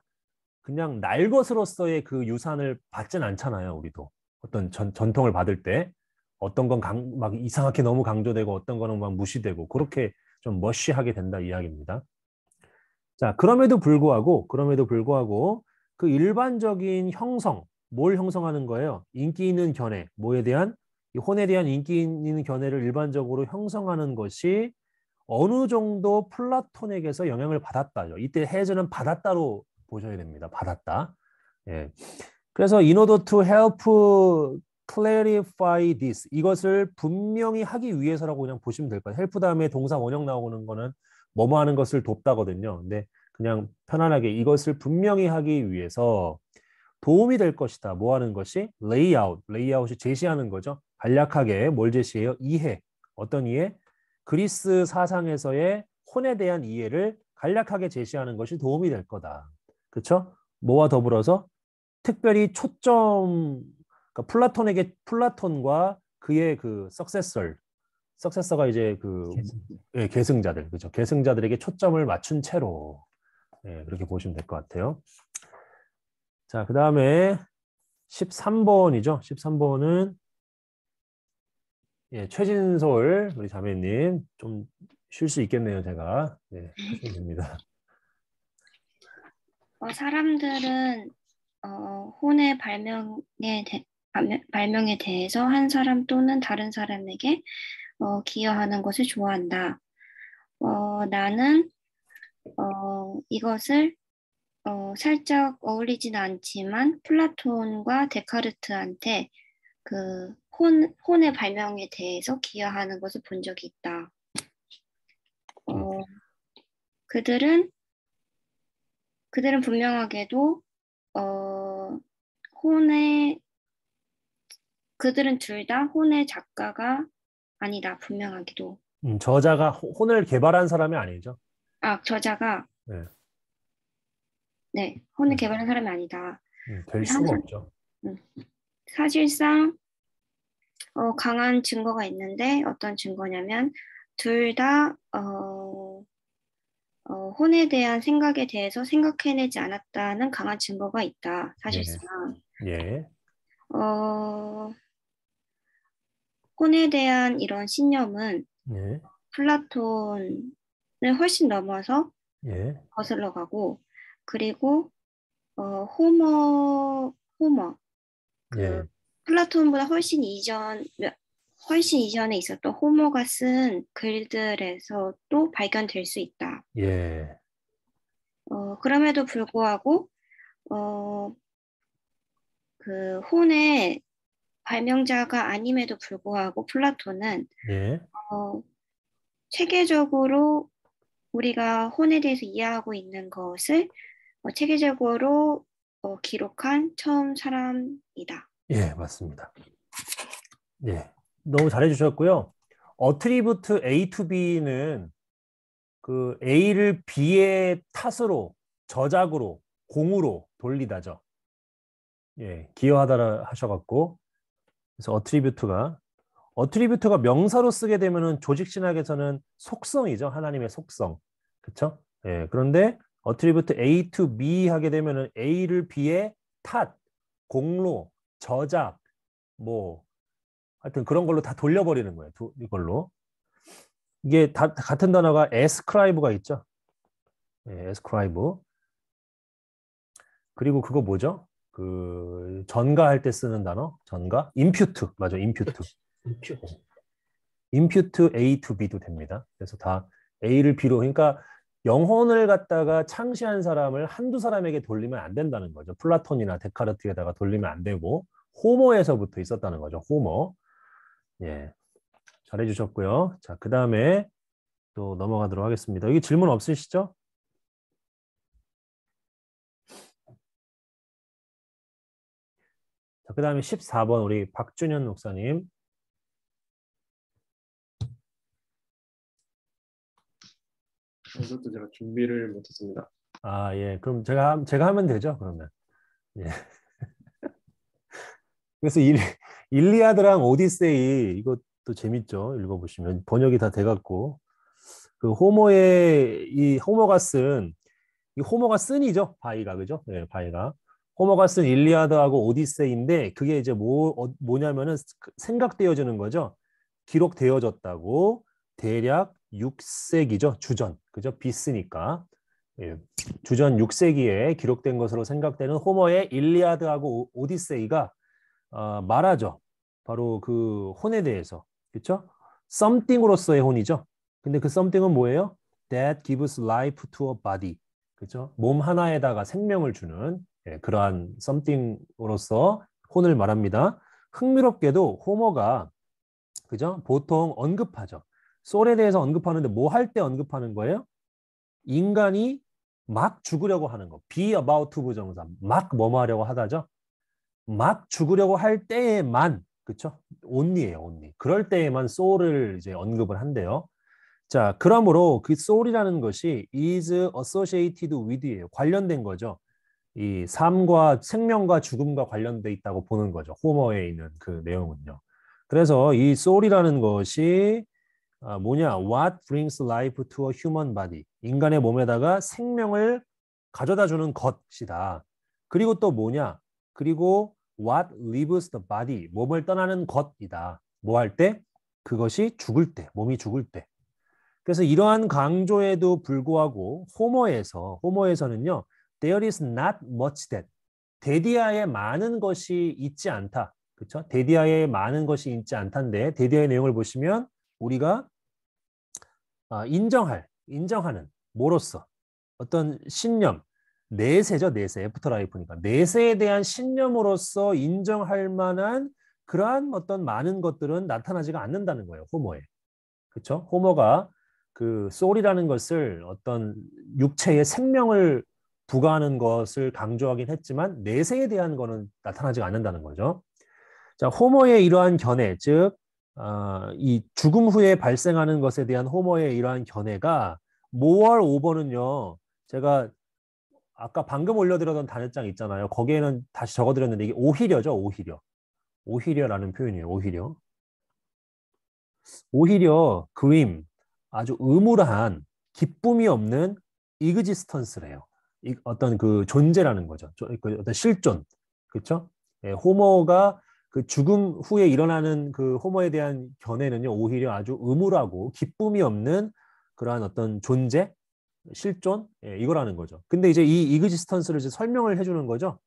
그냥 날 것으로서의 그 유산을 받진 않잖아요. 우리도 어떤 전통을 받을 때 어떤 건 막 이상하게 너무 강조되고 어떤 거는 막 무시되고 그렇게 좀 머쉬하게 된다 이야기입니다. 자, 그럼에도 불구하고 그 일반적인 형성, 뭘 형성하는 거예요? 인기 있는 견해, 뭐에 대한 이 혼에 대한 인기 있는 견해를 일반적으로 형성하는 것이 어느 정도 플라톤에게서 영향을 받았다죠. 이때 has는 받았다로 보셔야 됩니다. 받았다. 예. 그래서 in order to help clarify this, 이것을 분명히 하기 위해서라고 그냥 보시면 될 거예요. help 다음에 동사 원형 나오는 거는 뭐뭐 하는 것을 돕다거든요. 근데 그냥 편안하게 이것을 분명히 하기 위해서 도움이 될 것이다. 뭐 하는 것이? 레이아웃이 제시하는 거죠. 간략하게 뭘 제시해요? 이해. 어떤 이해? 그리스 사상에서의 혼에 대한 이해를 간략하게 제시하는 것이 도움이 될 거다. 그렇죠? 뭐와 더불어서 특별히 초점, 그러니까 플라톤과 그의 그 석세서가 이제 그 예, 계승자들, 그렇죠? 계승자들에게 초점을 맞춘 채로 예, 그렇게 보시면 될 것 같아요. 자, 그 다음에 13번이죠. 13번은 예, 최진솔 우리 자매님 좀 쉴 수 있겠네요. 제가 네, 하시면 됩니다. 사람들은 혼의 발명에 대해서 한 사람 또는 다른 사람에게 기여하는 것을 좋아한다. 나는 이것을 살짝 어울리지는 않지만 플라톤과 데카르트한테 그 혼의 발명에 대해서 기여하는 것을 본 적이 있다. 그들은 분명하게도 그들은 둘 다 혼의 작가가 아니다. 분명하게도. 저자가 혼을 개발한 사람이 아니죠. 저자가 네, 혼을 개발한 사람이 아니다. 될 수가 없죠. 사실상 강한 증거가 있는데 어떤 증거냐면 둘 다 혼에 대한 생각에 대해서 생각해내지 않았다는 강한 증거가 있다. 사실상. 예. 혼에 대한 이런 신념은 예. 플라톤을 훨씬 넘어서 예. 거슬러 가고 그리고 호머 예. 플라톤보다 훨씬 이전에 있었던 호모가 쓴 글들에서도 발견될 수 있다. 예. 그럼에도 불구하고 그 혼의 발명자가 아님에도 불구하고 플라톤은 예. 체계적으로 우리가 혼에 대해서 이해하고 있는 것을 체계적으로 기록한 처음 사람이다. 예, 맞습니다. 예, 너무 잘해주셨고요. 어트리뷰트 A to B는 그 A를 B의 탓으로, 저작으로, 공으로 돌리다죠. 예, 기여하다라 하셔갖고 그래서 어트리뷰트가 명사로 쓰게 되면은 조직신학에서는 속성이죠. 하나님의 속성. 그렇죠? 예, 그런데 어트리뷰트 A to B 하게 되면은 A를 B의 탓, 공로, 저작, 뭐 하여튼 그런 걸로 다 돌려버리는 거예요. 이걸로. 이게 다 같은 단어가 ascribe가 있죠. 예, ascribe. 그리고 그거 뭐죠? 그 전가할 때 쓰는 단어? 전가? impute. 맞아, impute. impute A to B도 됩니다. 그래서 다 A를 B로, 그러니까 영혼을 갖다가 창시한 사람을 한두 사람에게 돌리면 안 된다는 거죠. 플라톤이나 데카르트에다가 돌리면 안 되고 호모에서부터 있었다는 거죠. 호모. 예, 잘해주셨고요. 자, 그 다음에 또 넘어가도록 하겠습니다. 여기 질문 없으시죠? 자, 그 다음에 14번 우리 박준현 목사님. 이것도 제가 준비를 못했습니다. 아, 예. 그럼 제가 하면 되죠, 그러면. 예. 그래서 일리아드랑 오디세이 이것도 재밌죠. 읽어보시면 번역이 다 돼갖고 그 호모가 쓴 호모가 쓴이죠. 바이가 그죠? 네, 바이가 호모가 쓴 일리아드하고 오디세이인데 그게 이제 뭐냐면은 생각되어지는 거죠. 기록되어졌다고 대략 6세기죠. 주전 그죠? 비스니까 예, 주전 6세기에 기록된 것으로 생각되는 호모의 일리아드하고 오디세이가 말하죠. 바로 그 혼에 대해서, 그렇죠? something으로서의 혼이죠. 근데 그 something은 뭐예요? That gives life to a body. 그렇죠? 몸 하나에다가 생명을 주는 그러한 something으로서 혼을 말합니다. 흥미롭게도 호머가 그죠? 보통 언급하죠. 소울에 대해서 언급하는데 뭐 할 때 언급하는 거예요? 인간이 막 죽으려고 하는 거. be about to 부정사. 막 뭐뭐 하려고 하다죠. 막 죽으려고 할 때에만, 그렇죠? only예요, only. 그럴 때에만 soul을 이제 언급을 한대요. 자, 그러므로 그 soul이라는 것이 is associated with예요. 관련된 거죠. 이 삶과 생명과 죽음과 관련돼 있다고 보는 거죠. 호머에 있는 그 내용은요. 그래서 이 soul이라는 것이 뭐냐? What brings life to a human body? 인간의 몸에다가 생명을 가져다 주는 것이다. 그리고 또 뭐냐? 그리고 what leaves the body? 몸을 떠나는 것이다. 뭐 할 때? 그것이 죽을 때, 몸이 죽을 때. 그래서 이러한 강조에도 불구하고 호모에서는요. There is not much that. 데디아에 많은 것이 있지 않다. 그렇죠? 데디아에 많은 것이 있지 않다인데 데디아의 내용을 보시면 우리가 인정하는 뭐로서 어떤 신념, 내세죠, 내세, 애프터라이프니까 내세에 대한 신념으로서 인정할 만한 그러한 어떤 많은 것들은 나타나지가 않는다는 거예요, 호모에. 그렇죠? 호모가 그 소울이라는 것을 어떤 육체의 생명을 부과하는 것을 강조하긴 했지만 내세에 대한 거는 나타나지가 않는다는 거죠. 자, 호모의 이러한 견해, 즉 이 죽음 후에 발생하는 것에 대한 호모의 이러한 견해가 more over는요. 제가 아까 방금 올려드렸던 단어장 있잖아요. 거기에는 다시 적어드렸는데 이게 오히려죠. 오히려라는 표현이에요. 오히려 그림, 아주 의무라한 기쁨이 없는 existence래요. 어떤 그 존재라는 거죠. 그 어떤 실존, 그렇죠? 예, 호모가 그 죽음 후에 일어나는 그 호모에 대한 견해는요, 오히려 아주 의무라고 기쁨이 없는 그러한 어떤 존재, 실존, 예, 이거라는 거죠. 근데 이제 이 existence를 이제 설명을 해주는 거죠.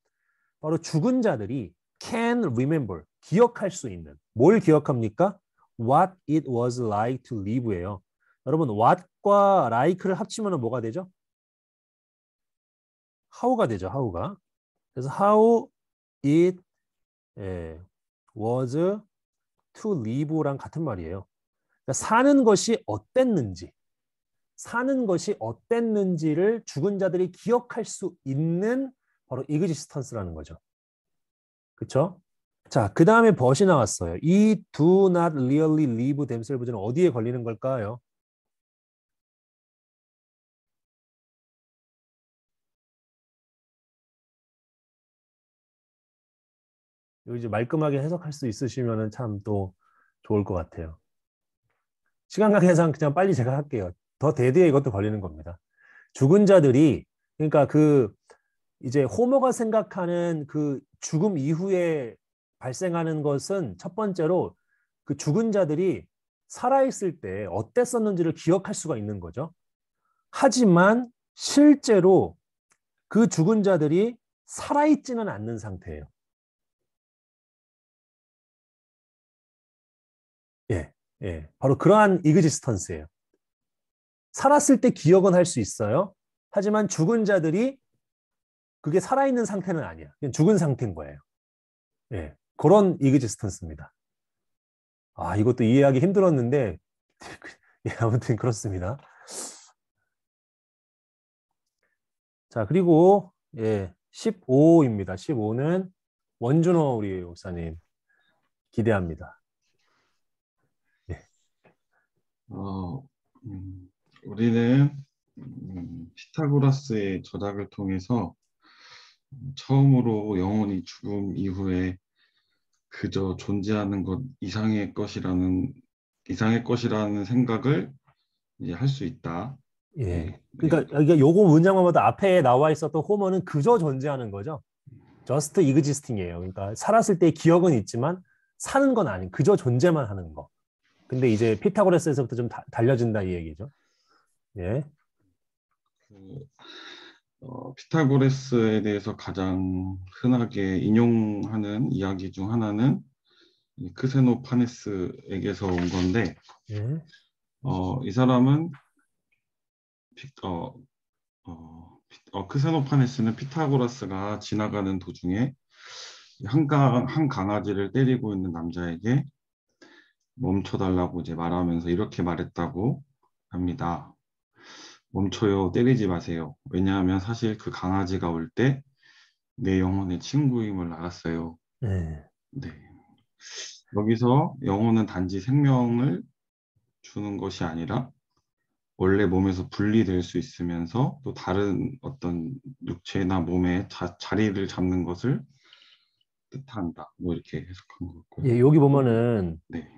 바로 죽은 자들이 can remember, 기억할 수 있는. 뭘 기억합니까? What it was like to live예요. 여러분, what과 like를 합치면 뭐가 되죠? how가 되죠, how가. 그래서 how it was to live랑 같은 말이에요. 그러니까 사는 것이 어땠는지를 죽은 자들이 기억할 수 있는 바로 existence라는 거죠. 그렇죠? 자, 그 다음에 벗이 나왔어요. 이 do not really live themselves는 어디에 걸리는 걸까요? 이거 이제 말끔하게 해석할 수 있으시면 참 또 좋을 것 같아요. 시간 관계상 그냥 빨리 제가 할게요. 더 대드에 이것도 걸리는 겁니다. 죽은 자들이, 그러니까 그 이제 호모가 생각하는 그 죽음 이후에 발생하는 것은 첫 번째로 그 죽은 자들이 살아있을 때 어땠었는지를 기억할 수가 있는 거죠. 하지만 실제로 그 죽은 자들이 살아있지는 않는 상태예요. 예, 바로 그러한 existence예요. 살았을 때 기억은 할 수 있어요. 하지만 죽은 자들이 그게 살아있는 상태는 아니야. 그냥 죽은 상태인 거예요. 예, 그런 existence입니다. 이것도 이해하기 힘들었는데 예, 아무튼 그렇습니다. 자, 그리고 예, 15입니다. 15는 원준호 우리 목사님 기대합니다. 예. 우리는 피타고라스의 저작을 통해서 처음으로 영혼이 죽음 이후에 그저 존재하는 것 이상의 것이라는 생각을 이제 할 수 있다. 예. 그러니까 이게 요거 문장마다 앞에 나와 있었던 호모는 그저 존재하는 거죠. just existing이에요. 그러니까 살았을 때 기억은 있지만 사는 건 아닌, 그저 존재만 하는 거. 근데 이제 피타고라스에서부터 좀 달려진다 이 얘기죠. 예. 피타고라스에 대해서 가장 흔하게 인용하는 이야기 중 하나는 이 크세노파네스에게서 온 건데 예. 이 사람은 크세노파네스는 피타고라스가 지나가는 도중에 한 강아지를 때리고 있는 남자에게 멈춰달라고 이제 말하면서 이렇게 말했다고 합니다. 멈춰요, 때리지 마세요. 왜냐하면 사실 그 강아지가 올 때 내 영혼의 친구임을 알았어요. 네. 네. 여기서 영혼은 단지 생명을 주는 것이 아니라 원래 몸에서 분리될 수 있으면서 또 다른 어떤 육체나 몸의 자리를 잡는 것을 뜻한다. 뭐 이렇게 해석한 것 같고요. 예, 여기 보면은 네.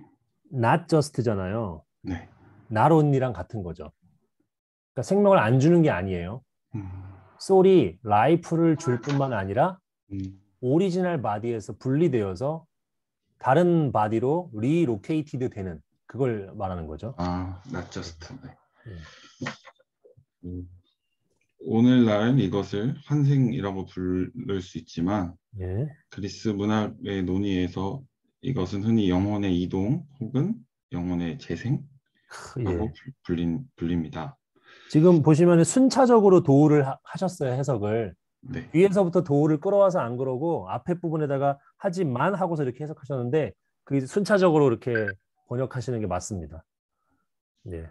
not just잖아요. 네. not only랑 같은 거죠. 그러니까 생명을 안 주는 게 아니에요. 음, soul이 life를 줄 뿐만 아니라 음, 오리지널 바디에서 분리되어서 다른 바디로 리로케이티드 되는 그걸 말하는 거죠. not just. 네. 예. 오늘날 이것을 환생이라고 부를 수 있지만 예. 그리스 문학의 논의에서 이것은 흔히 영혼의 이동 혹은 영혼의 재생라고 예. 불립니다. 지금 보시면 순차적으로 도우를 하셨어요, 해석을. 네. 위에서부터 도우를 끌어와서 안 그러고 앞에 부분에다가 하지만 하고서 이렇게 해석하셨는데 그게 순차적으로 이렇게 번역하시는 게 맞습니다. 네.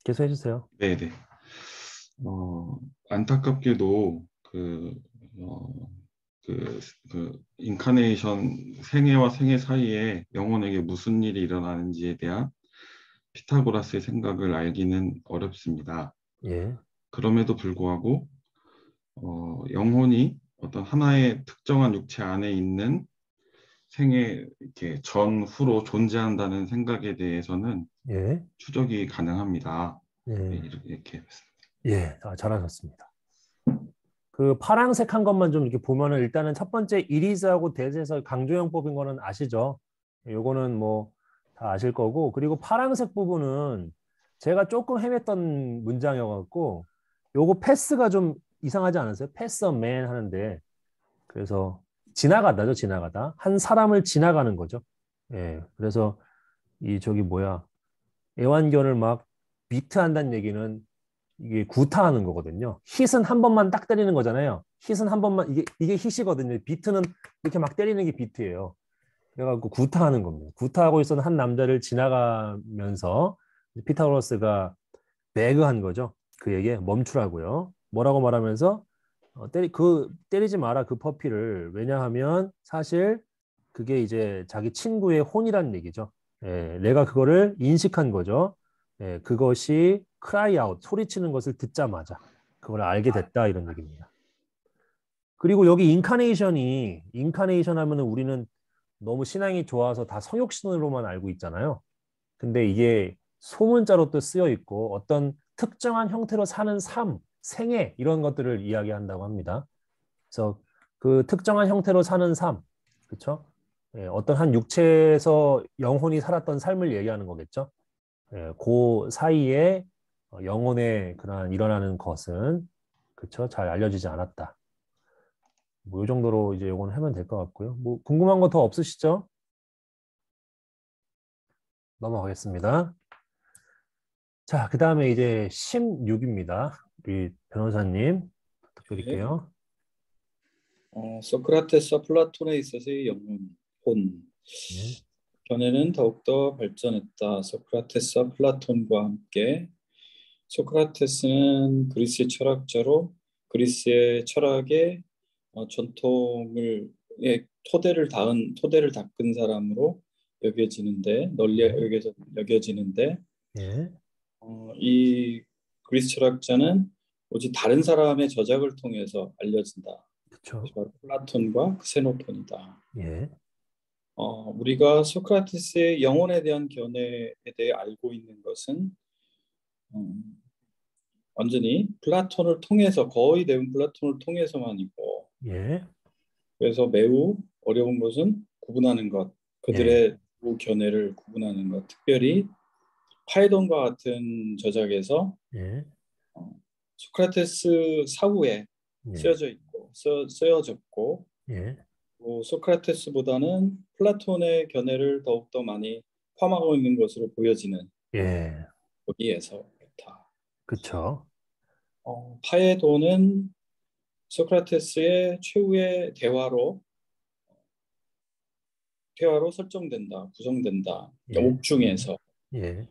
계속 해주세요. 네네. 안타깝게도 인카네이션 생애와 생애 사이에 영혼에게 무슨 일이 일어나는지에 대한 피타고라스의 생각을 알기는 어렵습니다. 예. 그럼에도 불구하고 영혼이 어떤 하나의 특정한 육체 안에 있는 생애 이렇게 전후로 존재한다는 생각에 대해서는 예. 추적이 가능합니다. 예. 네, 이렇게 했습니다. 예. 잘하셨습니다. 그 파란색 한 것만 좀 이렇게 보면은 일단은 첫 번째 이리스하고 대세에서 강조형법인 거는 아시죠? 요거는 뭐 다 아실 거고 그리고 파란색 부분은 제가 조금 헤맸던 문장이어갖고 요거 패스가 좀 이상하지 않았어요? 패스 맨 하는데 그래서 지나가다죠, 지나가다. 한 사람을 지나가는 거죠. 예. 그래서 이 저기 뭐야 애완견을 막 비트한다는 얘기는 이게 구타하는 거거든요. hit은 한 번만 딱 때리는 거잖아요. hit은 한 번만 이게 hit이거든요. 비트는 이렇게 막 때리는 게 비트예요. 그래갖고 구타하는 겁니다. 구타하고 있었던 한 남자를 지나가면서 피타고라스가 배그한 거죠. 그에게 멈추라고요. 뭐라고 말하면서 때리지 마라 그 퍼피를. 왜냐하면 사실 그게 이제 자기 친구의 혼이라는 얘기죠. 예, 내가 그거를 인식한 거죠. 예, 그것이 cry out, 소리치는 것을 듣자마자 그걸 알게 됐다 이런 얘기입니다. 그리고 여기 인카네이션 하면은 우리는 너무 신앙이 좋아서 다 성육신으로만 알고 있잖아요. 근데 이게 소문자로 또 쓰여 있고 어떤 특정한 형태로 사는 삶, 생애 이런 것들을 이야기한다고 합니다. 그래서 그 특정한 형태로 사는 삶, 그렇죠? 예, 어떤 한 육체에서 영혼이 살았던 삶을 얘기하는 거겠죠. 예, 그 사이에 영혼의 그러한 일어나는 것은 그렇죠? 잘 알려지지 않았다. 뭐 이 정도로 이제 이건 하면 될 것 같고요. 뭐 궁금한 거 더 없으시죠? 넘어가겠습니다. 자, 그 다음에 이제 16입니다. 우리 변호사님 부탁드릴게요. 소크라테스와 플라톤에 있어서의 영혼, 혼. 네. 견해는 더욱더 발전했다. 소크라테스와 플라톤과 함께 소크라테스는 그리스의 철학자로 그리스의 철학의 전통을 토대를 닦은 사람으로 여겨지는데 널리 여겨지는데 네. 이 그리스 철학자는 오직 다른 사람의 저작을 통해서 알려진다. 그렇죠. 플라톤과 크세노폰이다. 예. 우리가 소크라테스의 영혼에 대한 견해에 대해 알고 있는 것은 완전히 플라톤을 통해서 거의 대부분 플라톤을 통해서만이고 예. 그래서 매우 어려운 것은 구분하는 것, 그들의 두 견해를 구분하는 것. 특별히 파이돈과 같은 저작에서 예. 소크라테스 사후에 예. 쓰여졌고 예. 그리고 소크라테스보다는 플라톤의 견해를 더욱더 많이 포함하고 있는 것으로 보여지는 예, 거기에서 그렇다. 그쵸. 파에도는 소크라테스의 최후의 대화로 설정된다, 구성된다. 예. 옥중에서 예,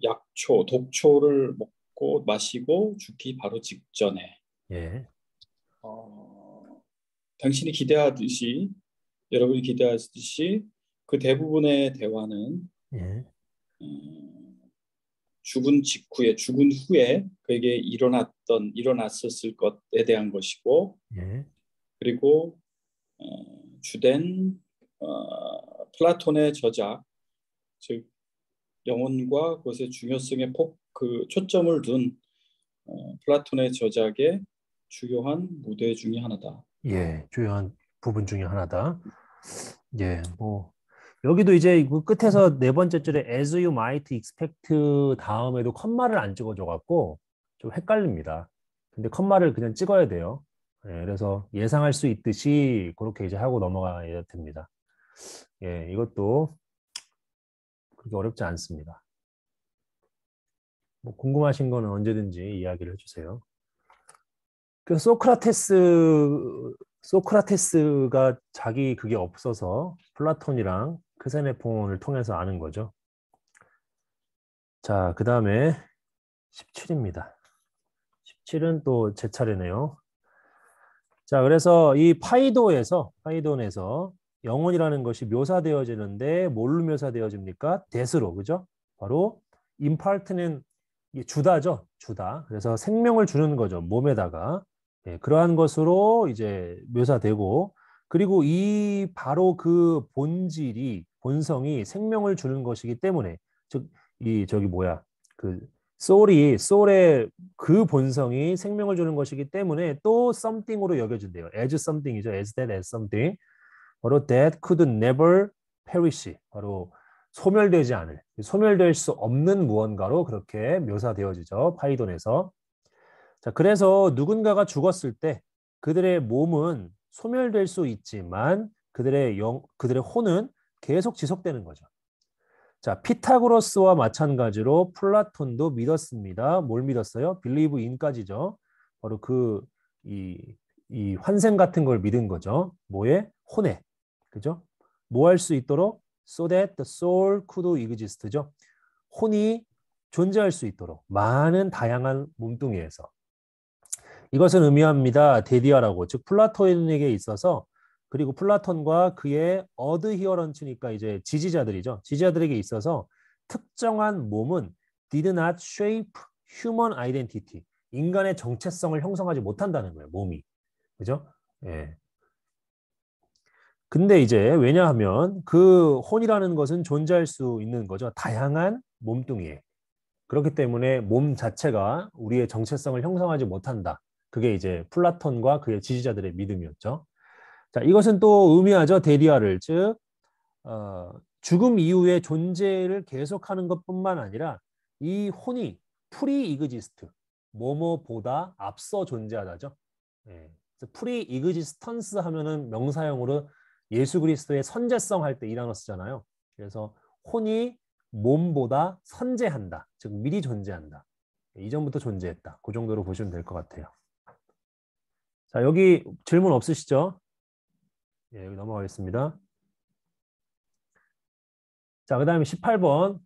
약초, 독초를 먹고 마시고 죽기 바로 직전에 예, 당신이 기대하듯이 여러분이 기대하듯이 그 대부분의 대화는 예, 죽은 후에 그에게 일어났었을 것에 대한 것이고 예, 그리고 주된 플라톤의 저작, 즉 영혼과 그것의 중요성에 초점을 둔 플라톤의 저작의 주요한 무대 중에 하나다. 예, 주요한 부분 중에 하나다. 예, 뭐 여기도 이제 그 끝에서 네 번째 줄에 as you might expect 다음에도 컴마를 안 찍어줘 갖고 좀 헷갈립니다. 근데 컴마를 그냥 찍어야 돼요. 예, 그래서 예상할 수 있듯이 그렇게 이제 하고 넘어가야 됩니다. 예, 이것도 그렇게 어렵지 않습니다. 뭐 궁금하신 거는 언제든지 이야기를 해주세요. 그 소크라테스가 자기 그게 없어서 플라톤이랑 크세네폰을 통해서 아는 거죠. 자, 그 다음에 17입니다. 17은 또 제 차례네요. 자, 그래서 이 파이돈에서 영혼이라는 것이 묘사되어지는데 뭘로 묘사되어집니까? 데스로, 그죠? 바로 임파르트는 주다죠, 주다. 그래서 생명을 주는 거죠, 몸에다가. 예, 그러한 것으로 이제 묘사되고, 그리고 바로 그 본성이 생명을 주는 것이기 때문에, 즉, 소울의 그 본성이 생명을 주는 것이기 때문에 또 something으로 여겨진대요. as something이죠. as that, as something. 바로 that could never perish. 바로 소멸될 수 없는 무언가로 그렇게 묘사되어지죠. 파이돈에서. 자, 그래서 누군가가 죽었을 때 그들의 몸은 소멸될 수 있지만 그들의 혼은 계속 지속되는 거죠. 자, 피타고라스와 마찬가지로 플라톤도 믿었습니다. 뭘 믿었어요? believe in까지죠. 바로 이 환생 같은 걸 믿은 거죠. 뭐에? 혼에. 그죠? 뭐 할 수 있도록? So that the soul could exist죠. 혼이 존재할 수 있도록 많은 다양한 몸뚱이에서. 이것은 의미합니다. 데디아라고. 즉 플라톤에게 있어서 그리고 플라톤과 그의 어드히어런츠니까 이제 지지자들이죠. 지지자들에게 있어서 특정한 몸은 did not shape human identity. 인간의 정체성을 형성하지 못한다는 거예요. 몸이. 그죠? 예. 근데 이제 왜냐하면 그 혼이라는 것은 존재할 수 있는 거죠. 다양한 몸뚱이에. 그렇기 때문에 몸 자체가 우리의 정체성을 형성하지 못한다. 그게 이제 플라톤과 그의 지지자들의 믿음이었죠. 자, 이것은 또 의미하죠. 데디아를. 즉 죽음 이후의 존재를 계속하는 것뿐만 아니라 이 혼이 프리이그지스트, 뭐뭐보다 앞서 존재하다죠. 예. 프리이그지스턴스 하면은 명사형으로 예수 그리스도의 선제성 할 때 이 단어 쓰잖아요. 그래서 혼이 몸보다 선제한다. 즉 미리 존재한다. 이전부터 존재했다. 그 정도로 보시면 될 것 같아요. 자, 여기 질문 없으시죠? 예, 여기 넘어가겠습니다. 자, 그 다음에 18번.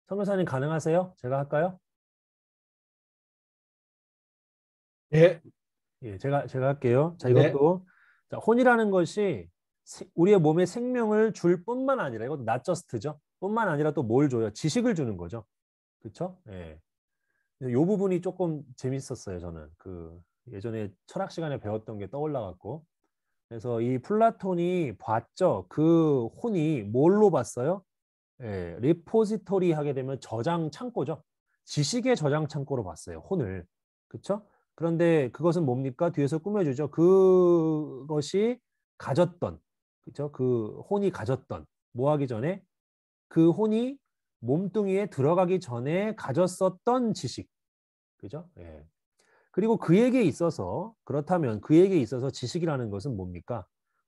선교사님 가능하세요? 제가 할까요? 예. 예, 제가 할게요. 자, 이것도 자, 혼이라는 것이 우리의 몸에 생명을 줄 뿐만 아니라 이것도 not just죠. 뿐만 아니라 또 뭘 줘요? 지식을 주는 거죠. 그렇죠? 예. 이 부분이 조금 재밌었어요. 저는 예전에 철학 시간에 배웠던 게 떠올라갖고. 그래서 이 플라톤이 봤죠. 그 혼이 뭘로 봤어요? 예, 리포지토리 하게 되면 저장 창고죠. 지식의 저장 창고로 봤어요. 혼을. 그렇죠? 그런데 그것은 뭡니까? 뒤에서 꾸며주죠. 그것이 가졌던, 그렇죠? 그 혼이 가졌던, 뭐 하기 전에? 그 혼이 몸뚱이에 들어가기 전에 가졌었던 지식. 그죠? 예. 그리고 그에게 있어서, 그렇다면 그에게 있어서 지식이라는 것은 뭡니까?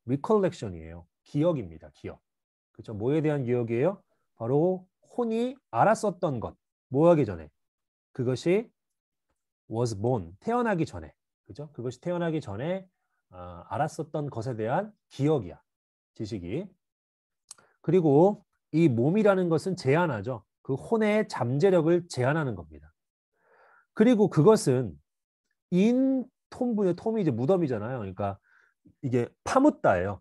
recollection이에요. 기억입니다. 기억. 그렇죠? 뭐에 대한 기억이에요? 바로 혼이 알았었던 것. 뭐 하기 전에? 그것이 was born. 태어나기 전에. 그죠? 그것이 태어나기 전에 알았었던 것에 대한 기억이야. 지식이. 그리고 이 몸이라는 것은 제한하죠. 그 혼의 잠재력을 제한하는 겁니다. 그리고 그것은 인 톰부의 톰이 이제 무덤이잖아요. 그러니까 이게 파묻다예요.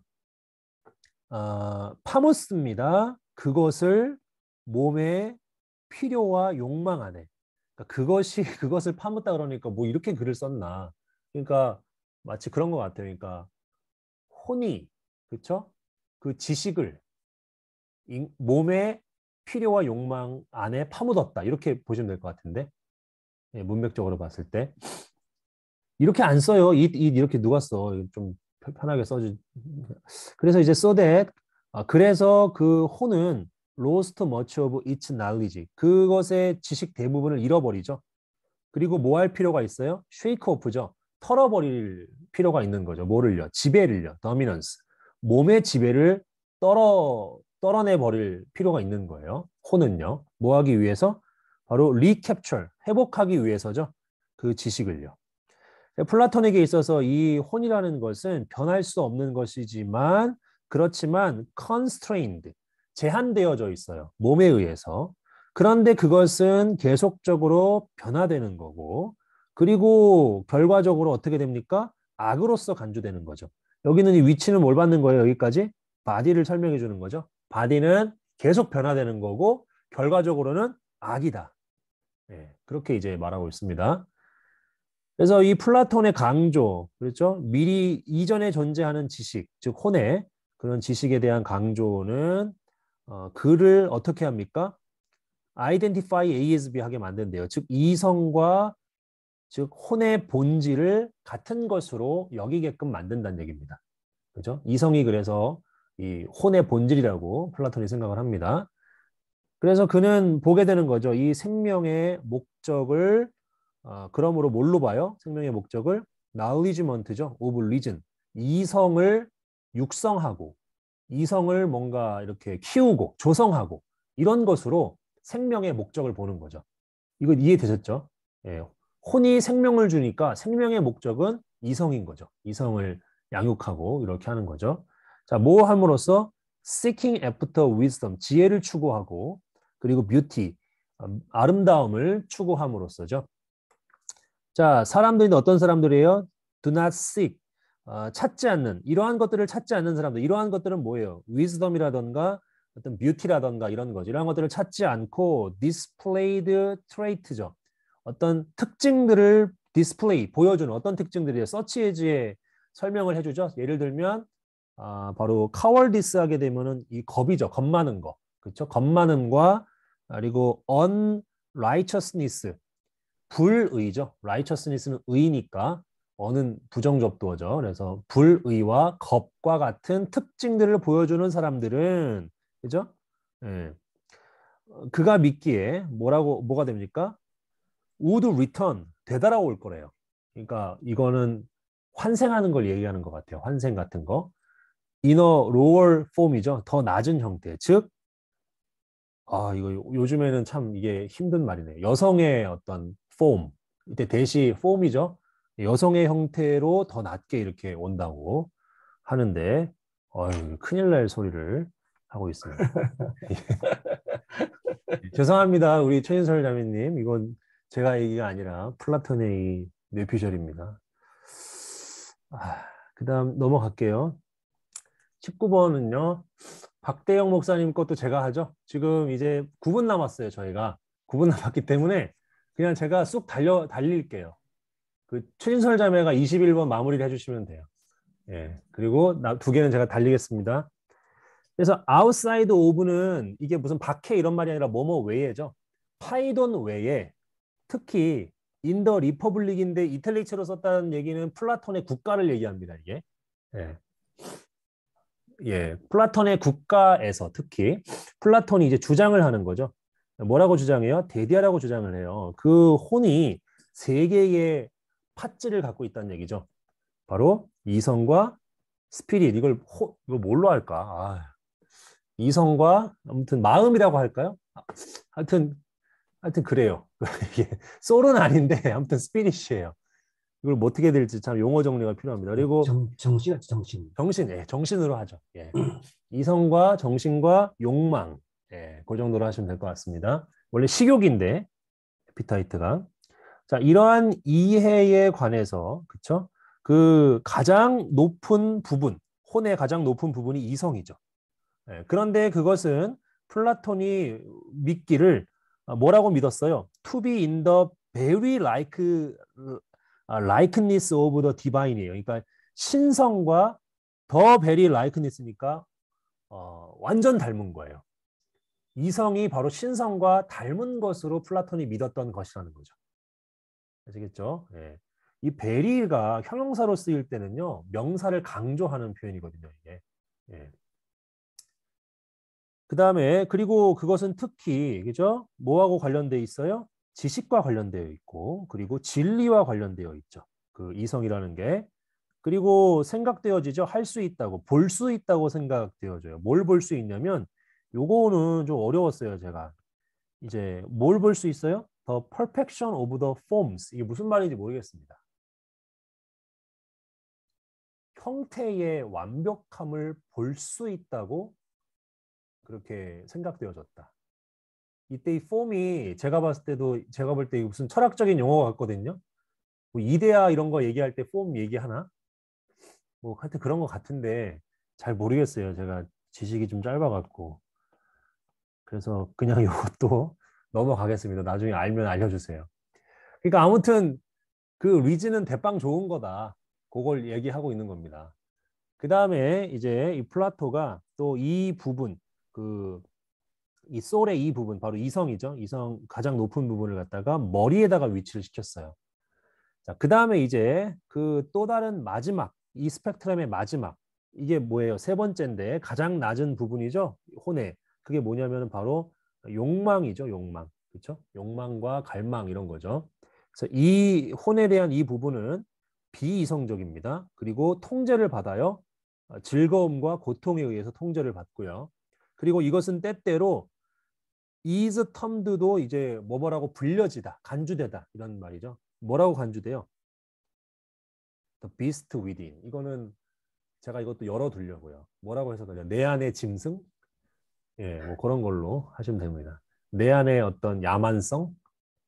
파묻습니다. 그것을 몸의 필요와 욕망 안에. 그러니까 그것을 파묻다 그러니까 뭐 이렇게 글을 썼나. 그러니까 마치 그런 것 같아요. 그러니까 혼이 그렇죠? 그 지식을 몸의 필요와 욕망 안에 파묻었다. 이렇게 보시면 될 것 같은데. 예, 문맥적으로 봤을 때. 이렇게 안 써요. 이렇게 누가 써. 좀 편하게 써주. 그래서 이제 so that 그래서 그 혼은 lost much of its knowledge. 그것의 지식 대부분을 잃어버리죠. 그리고 뭐 할 필요가 있어요? shake off죠. 털어버릴 필요가 있는 거죠. 뭐를요? 지배를요. dominance. 몸의 지배를 떨어내버릴 필요가 있는 거예요. 혼은요. 뭐 하기 위해서? 바로 recapture, 회복하기 위해서죠. 그 지식을요. 플라톤에게 있어서 이 혼이라는 것은 변할 수 없는 것이지만 그렇지만 constrained, 제한되어져 있어요. 몸에 의해서. 그런데 그것은 계속적으로 변화되는 거고 그리고 결과적으로 어떻게 됩니까? 악으로서 간주되는 거죠. 여기는 이 위치는 뭘 받는 거예요? 여기까지? 바디를 설명해 주는 거죠. 바디는 계속 변화되는 거고 결과적으로는 악이다. 네, 그렇게 이제 말하고 있습니다. 그래서 이 플라톤의 강조, 그렇죠? 미리 이전에 존재하는 지식, 즉 혼의 그런 지식에 대한 강조는 그를 어떻게 합니까? identify A as B 하게 만든대요. 즉 이성과 즉 혼의 본질을 같은 것으로 여기게끔 만든다는 얘기입니다. 그렇죠? 이성이 그래서 이 혼의 본질이라고 플라톤이 생각을 합니다. 그래서 그는 보게 되는 거죠. 이 생명의 목적을 그러므로 뭘로 봐요? 생명의 목적을 knowledgement죠. of reason. 이성을 육성하고 이성을 뭔가 이렇게 키우고 조성하고 이런 것으로 생명의 목적을 보는 거죠. 이거 이해되셨죠? 예. 혼이 생명을 주니까 생명의 목적은 이성인 거죠. 이성을 양육하고 이렇게 하는 거죠. 자, 뭐 함으로써 seeking after wisdom, 지혜를 추구하고 그리고 beauty, 아름다움을 추구함으로써죠. 자, 사람들이 어떤 사람들이에요? Do not seek, 찾지 않는, 이러한 것들을 찾지 않는 사람들. 이러한 것들은 뭐예요? wisdom이라던가 어떤 beauty라던가 이런 거죠. 이러한 것들을 찾지 않고 displayed trait죠. 어떤 특징들을 display, 보여주는 어떤 특징들이에요? 서치에즈에 설명을 해주죠. 예를 들면 바로 cowardice 하게 되면은 이 겁이죠. 겁 많은 거. 그렇죠? 겁 많음과 그리고 unrighteousness, 불의죠. righteousness는 의니까 어는 부정접두어죠. 그래서 불의와 겁과 같은 특징들을 보여주는 사람들은 그죠? 예. 그가 믿기에 뭐가 됩니까? would return, 되돌아올 거래요. 그러니까 이거는 환생하는 걸 얘기하는 것 같아요. 환생 같은 거. in a lower form이죠. 더 낮은 형태. 즉, 이거 요즘에는 참 이게 힘든 말이네요. 여성의 어떤 form, 이때 대시 form이죠. 여성의 형태로 더 낮게 이렇게 온다고 하는데, 큰일 날 소리를 하고 있습니다. 죄송합니다. 우리 최인설 자매님. 이건 제가 얘기가 아니라 플라톤의 뇌피셜입니다. 그 다음 넘어갈게요. 19번은요. 박대영 목사님 것도 제가 하죠. 지금 이제 9분 남았어요. 저희가 9분 남았기 때문에 그냥 제가 쑥 달릴게요. 그 최인설 자매가 21번 마무리를 해주시면 돼요. 예. 그리고 두 개는 제가 달리겠습니다. 그래서 outside of는 이게 무슨 박해 이런 말이 아니라 뭐뭐 외에죠. 파이돈 외에 특히 in the republic인데 이탈리아로 썼다는 얘기는 플라톤의 국가를 얘기합니다. 이게. 예. 예, 플라톤의 국가에서 특히 플라톤이 이제 주장을 하는 거죠. 뭐라고 주장해요? 데디아라고 주장을 해요. 그 혼이 세 개의 파츠를 갖고 있다는 얘기죠. 바로 이성과 스피릿 이걸 뭘로 할까? 아, 이성과 아무튼 마음이라고 할까요? 하여튼 그래요. 이게 소울은 아닌데 아무튼 스피릿이에요. 이걸 뭐 어떻게 될지 참 용어 정리가 필요합니다. 그리고 정신. 정신으로 하죠. 예. 이성과 정신과 욕망, 예, 그 정도로 하시면 될 것 같습니다. 원래 식욕인데 에피타이트가. 자, 이러한 이해에 관해서 그쵸? 그 가장 높은 부분, 혼의 가장 높은 부분이 이성이죠. 예, 그런데 그것은 플라톤이 믿기를 뭐라고 믿었어요? To be in the very likeness of the divine이에요. 그러니까 신성과 the very likeness니까 완전 닮은 거예요. 이성이 바로 신성과 닮은 것으로 플라톤이 믿었던 것이라는 거죠. 아시겠죠? 예. 이 베리가 형용사로 쓰일 때는요, 명사를 강조하는 표현이거든요, 이게. 예. 그 다음에, 그리고 그것은 특히, 그죠? 뭐하고 관련되어 있어요? 지식과 관련되어 있고, 그리고 진리와 관련되어 있죠. 그 이성이라는 게. 그리고 생각되어지죠? 할 수 있다고, 볼 수 있다고 생각되어져요. 뭘 볼 수 있냐면, 요거는 좀 어려웠어요, 제가. 이제 뭘 볼 수 있어요? The perfection of the forms. 이게 무슨 말인지 모르겠습니다. 형태의 완벽함을 볼 수 있다고 그렇게 생각되어졌다. 이때 이 폼이 제가 봤을 때도 제가 볼 때 무슨 철학적인 용어 같거든요. 뭐 이데아 이런 거 얘기할 때 폼 얘기하나? 뭐 하여튼 그런 것 같은데 잘 모르겠어요. 제가 지식이 좀 짧아갖고. 그래서 그냥 이것도 넘어가겠습니다. 나중에 알면 알려주세요. 그러니까 아무튼 그 리즈는 대빵 좋은 거다. 그걸 얘기하고 있는 겁니다. 그 다음에 이제 이 플라토가 또 이 부분, 이 소울의 이 부분, 바로 이성이죠. 이성 가장 높은 부분을 갖다가 머리에다가 위치를 시켰어요. 자, 그 다음에 이제 그 또 다른 마지막, 이 스펙트럼의 마지막, 이게 뭐예요? 세 번째인데 가장 낮은 부분이죠. 혼의. 그게 뭐냐면 바로 욕망이죠. 욕망. 그렇죠? 욕망과 갈망 이런 거죠. 그래서 이 혼에 대한 이 부분은 비이성적입니다. 그리고 통제를 받아요. 즐거움과 고통에 의해서 통제를 받고요. 그리고 이것은 때때로 is termed도 이제 뭐라고 불려지다, 간주되다 이런 말이죠. 뭐라고 간주돼요? The beast within. 이거는 제가 이것도 열어두려고요. 뭐라고 해석하냐? 내 안의 짐승? 예, 뭐 그런 걸로 하시면 됩니다. 내 안의 어떤 야만성,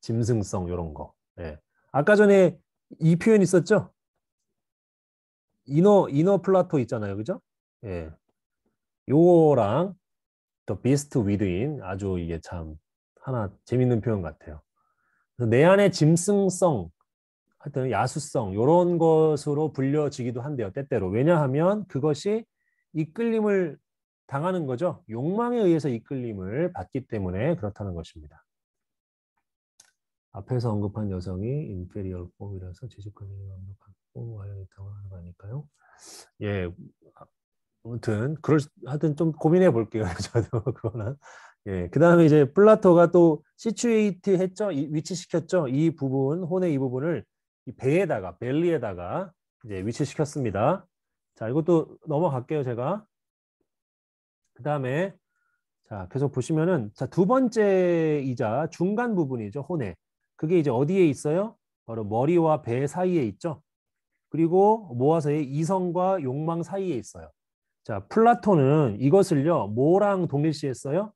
짐승성 이런 거. 예. 아까 전에 이 표현 있었죠? 이너 플라토 있잖아요, 그죠? 예. 요거랑 The Beast Within 아주 이게 참 하나 재밌는 표현 같아요. 그래서 내 안의 짐승성, 하여튼 야수성 이런 것으로 불려지기도 한대요, 때때로. 왜냐하면 그것이 이끌림을 당하는 거죠. 욕망에 의해서 이끌림을 받기 때문에 그렇다는 것입니다. 앞에서 언급한 여성이 인페리얼 폼이라서 지식관이 완벽한 폼과 관련이 있다고 하는 거 아닐까요? 예, 아무튼 하여튼 좀 고민해 볼게요. 저도 그거는. 예, 그 다음에 이제 플라토가 또 시츄에이트 했죠. 위치시켰죠. 이 부분, 혼의 이 부분을 이 배에다가, 벨리에다가 이제 위치시켰습니다. 자, 이것도 넘어갈게요, 제가. 그 다음에 자, 계속 보시면은 자, 두 번째이자 중간 부분이죠, 혼의. 그게 이제 어디에 있어요? 바로 머리와 배 사이에 있죠. 그리고 모아서의 이성과 욕망 사이에 있어요. 자, 플라톤은 이것을요, 뭐랑 동일시했어요?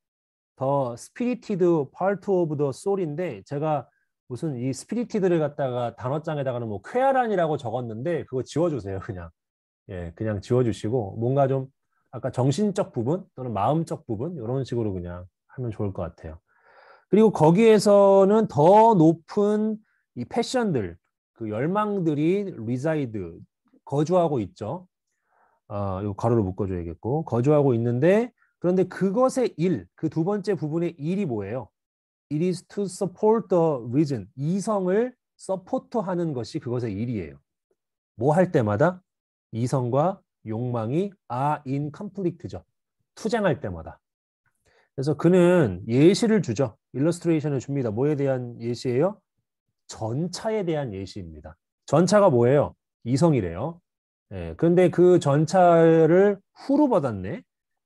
The spirited part of the soul인데, 제가 무슨 이 spirited를 갖다가 단어장에다가는 뭐 쾌활한이라고 적었는데, 그거 지워주세요, 그냥. 예, 그냥 지워주시고, 뭔가 좀 아까 정신적 부분 또는 마음적 부분, 이런 식으로 그냥 하면 좋을 것 같아요. 그리고 거기에서는 더 높은 이 패션들, 그 열망들이 reside, 거주하고 있죠. 요 가로를 묶어줘야겠고, 거주하고 있는데, 그런데 그것의 일, 그 두 번째 부분의 일이 뭐예요? It is to support the reason. 이성을 서포트하는 것이 그것의 일이에요. 뭐 할 때마다? 이성과 욕망이 are in conflict죠. 투쟁할 때마다. 그래서 그는 예시를 주죠. 일러스트레이션을 줍니다. 뭐에 대한 예시예요? 전차에 대한 예시입니다. 전차가 뭐예요? 이성이래요. 예, 그런데 그 전차를 후로 받았네.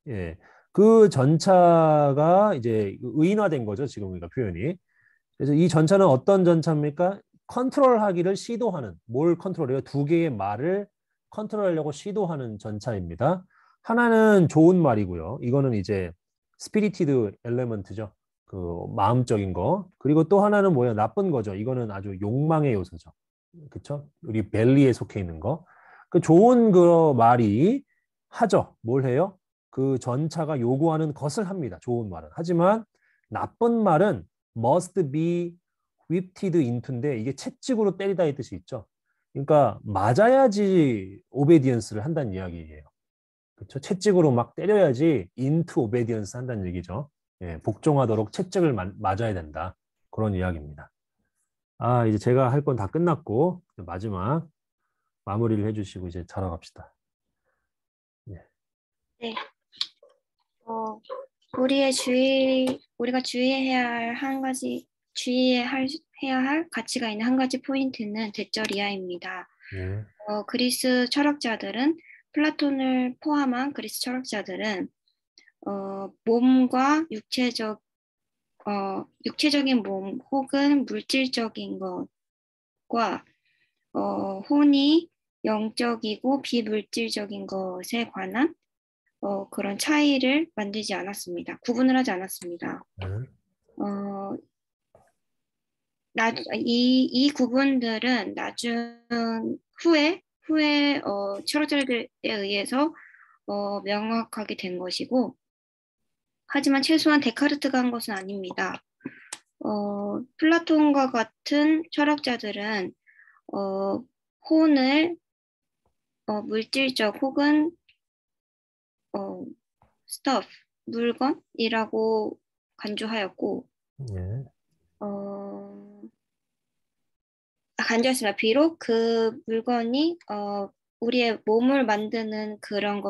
예, 그 전차가 이제 의인화된 거죠. 지금 우리가 표현이. 그래서 이 전차는 어떤 전차입니까? 컨트롤하기를 시도하는, 뭘 컨트롤해요? 두 개의 말을 컨트롤하려고 시도하는 전차입니다. 하나는 좋은 말이고요. 이거는 이제 스피리티드 엘레먼트죠. 그 마음적인 거. 그리고 또 하나는 뭐예요? 나쁜 거죠. 이거는 아주 욕망의 요소죠. 그렇죠? 우리 벨리에 속해 있는 거. 그 좋은 그 말이 하죠. 뭘 해요? 그 전차가 요구하는 것을 합니다. 좋은 말은. 하지만 나쁜 말은 must be whipped into인데 이게 채찍으로 때리다 이 뜻이 있죠. 그러니까 맞아야지 오베디언스를 한다는 이야기예요. 그렇죠? 채찍으로 막 때려야지 into obedience 한다는 얘기죠. 예, 복종하도록 채찍을 맞아야 된다. 그런 이야기입니다. 아, 이제 제가 할 건 다 끝났고 마지막 마무리를 해주시고 이제 자러 갑시다. 예. 네. 우리가 주의해야 할 한 가지, 해야 할 가치가 있는 한 가지 포인트는 대절이하입니다. 예. 그리스 철학자들은 플라톤을 포함한 그리스 철학자들은 몸과 육체적인 몸 혹은 물질적인 것과 혼이 영적이고 비물질적인 것에 관한 그런 차이를 만들지 않았습니다. 구분을 하지 않았습니다. 이 구분들은 후에 철학자들에 의해서 명확하게 된 것이고, 하지만 최소한 데카르트가 한 것은 아닙니다. 플라톤과 같은 철학자들은 혼을 물질적 혹은 stuff, 물건이라고 간주하였고, 예. 간주했습니다. 비록 그 물건이 우리의 몸을 만드는 그런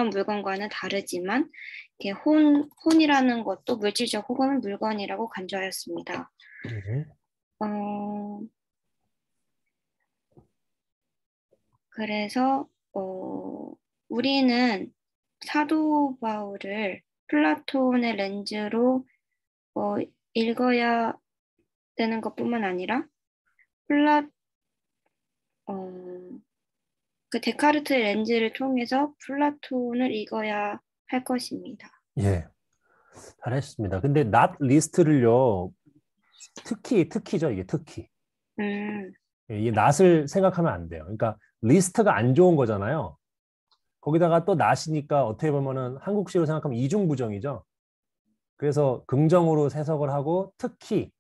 물건과는 다르지만 이렇게 혼이라는 것도 물질적 혹은 물건이라고 간주하였습니다. 예. 그래서 우리는 사도 바울을 플라톤의 렌즈로 읽어야 되는 것뿐만 아니라 그 데카르트의 렌즈를 통해서 플라톤을 읽어야 할 것입니다. 예. 잘했습니다. 근데 not list를요. 특히죠. 이게 특히. 예, 이 not을 생각하면 안 돼요. 그러니까 리스트가 안 좋은 거잖아요. 거기다가 또 not이니까 어떻게 보면은 한국식으로 생각하면 이중부정이죠. 그래서 긍정으로 해석을 하고 특히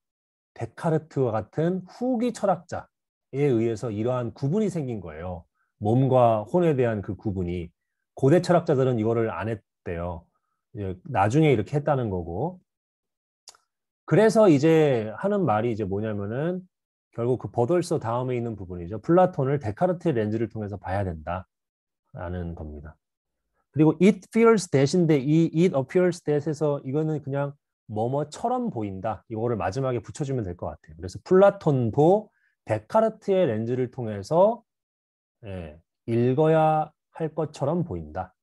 데카르트와 같은 후기 철학자에 의해서 이러한 구분이 생긴 거예요. 몸과 혼에 대한 그 구분이. 고대 철학자들은 이거를 안 했대요. 이제 나중에 이렇게 했다는 거고. 그래서 이제 하는 말이 이제 뭐냐면은 결국 그 버덜서 다음에 있는 부분이죠. 플라톤을 데카르트의 렌즈를 통해서 봐야 된다라는 겁니다. 그리고 it feels that인데 이 it appears that에서 이거는 그냥 뭐뭐처럼 보인다. 이거를 마지막에 붙여주면 될 것 같아요. 그래서 플라톤도 데카르트의 렌즈를 통해서 읽어야 할 것처럼 보인다.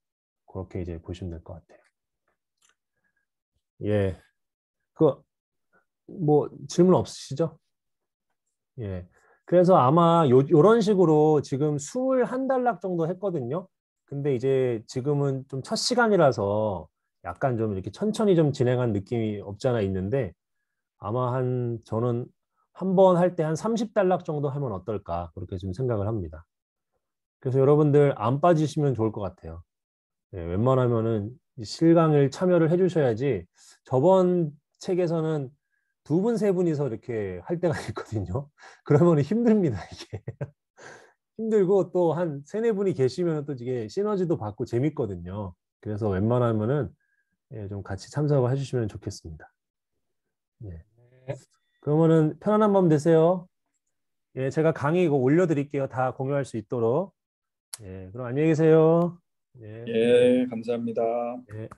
그렇게 이제 보시면 될 것 같아요. 예, 뭐 질문 없으시죠? 예. 그래서 아마 요런 식으로 지금 21단락 정도 했거든요. 근데 이제 지금은 좀 첫 시간이라서 약간 좀 이렇게 천천히 좀 진행한 느낌이 없지 않아 있는데 아마 저는 한 번 할 때 한 30단락 정도 하면 어떨까 그렇게 좀 생각을 합니다. 그래서 여러분들 안 빠지시면 좋을 것 같아요. 예, 웬만하면은 실강을 참여를 해주셔야지 저번 책에서는 두 분, 세 분이서 이렇게 할 때가 있거든요. 그러면 힘듭니다, 이게. 힘들고 또 한 세네 분이 계시면 또 이게 시너지도 받고 재밌거든요. 그래서 웬만하면은 좀 같이 참석을 해주시면 좋겠습니다. 예. 그러면은 편안한 밤 되세요. 예, 제가 강의 이거 올려드릴게요. 다 공유할 수 있도록. 예, 그럼 안녕히 계세요. 예. 예, 감사합니다. 예.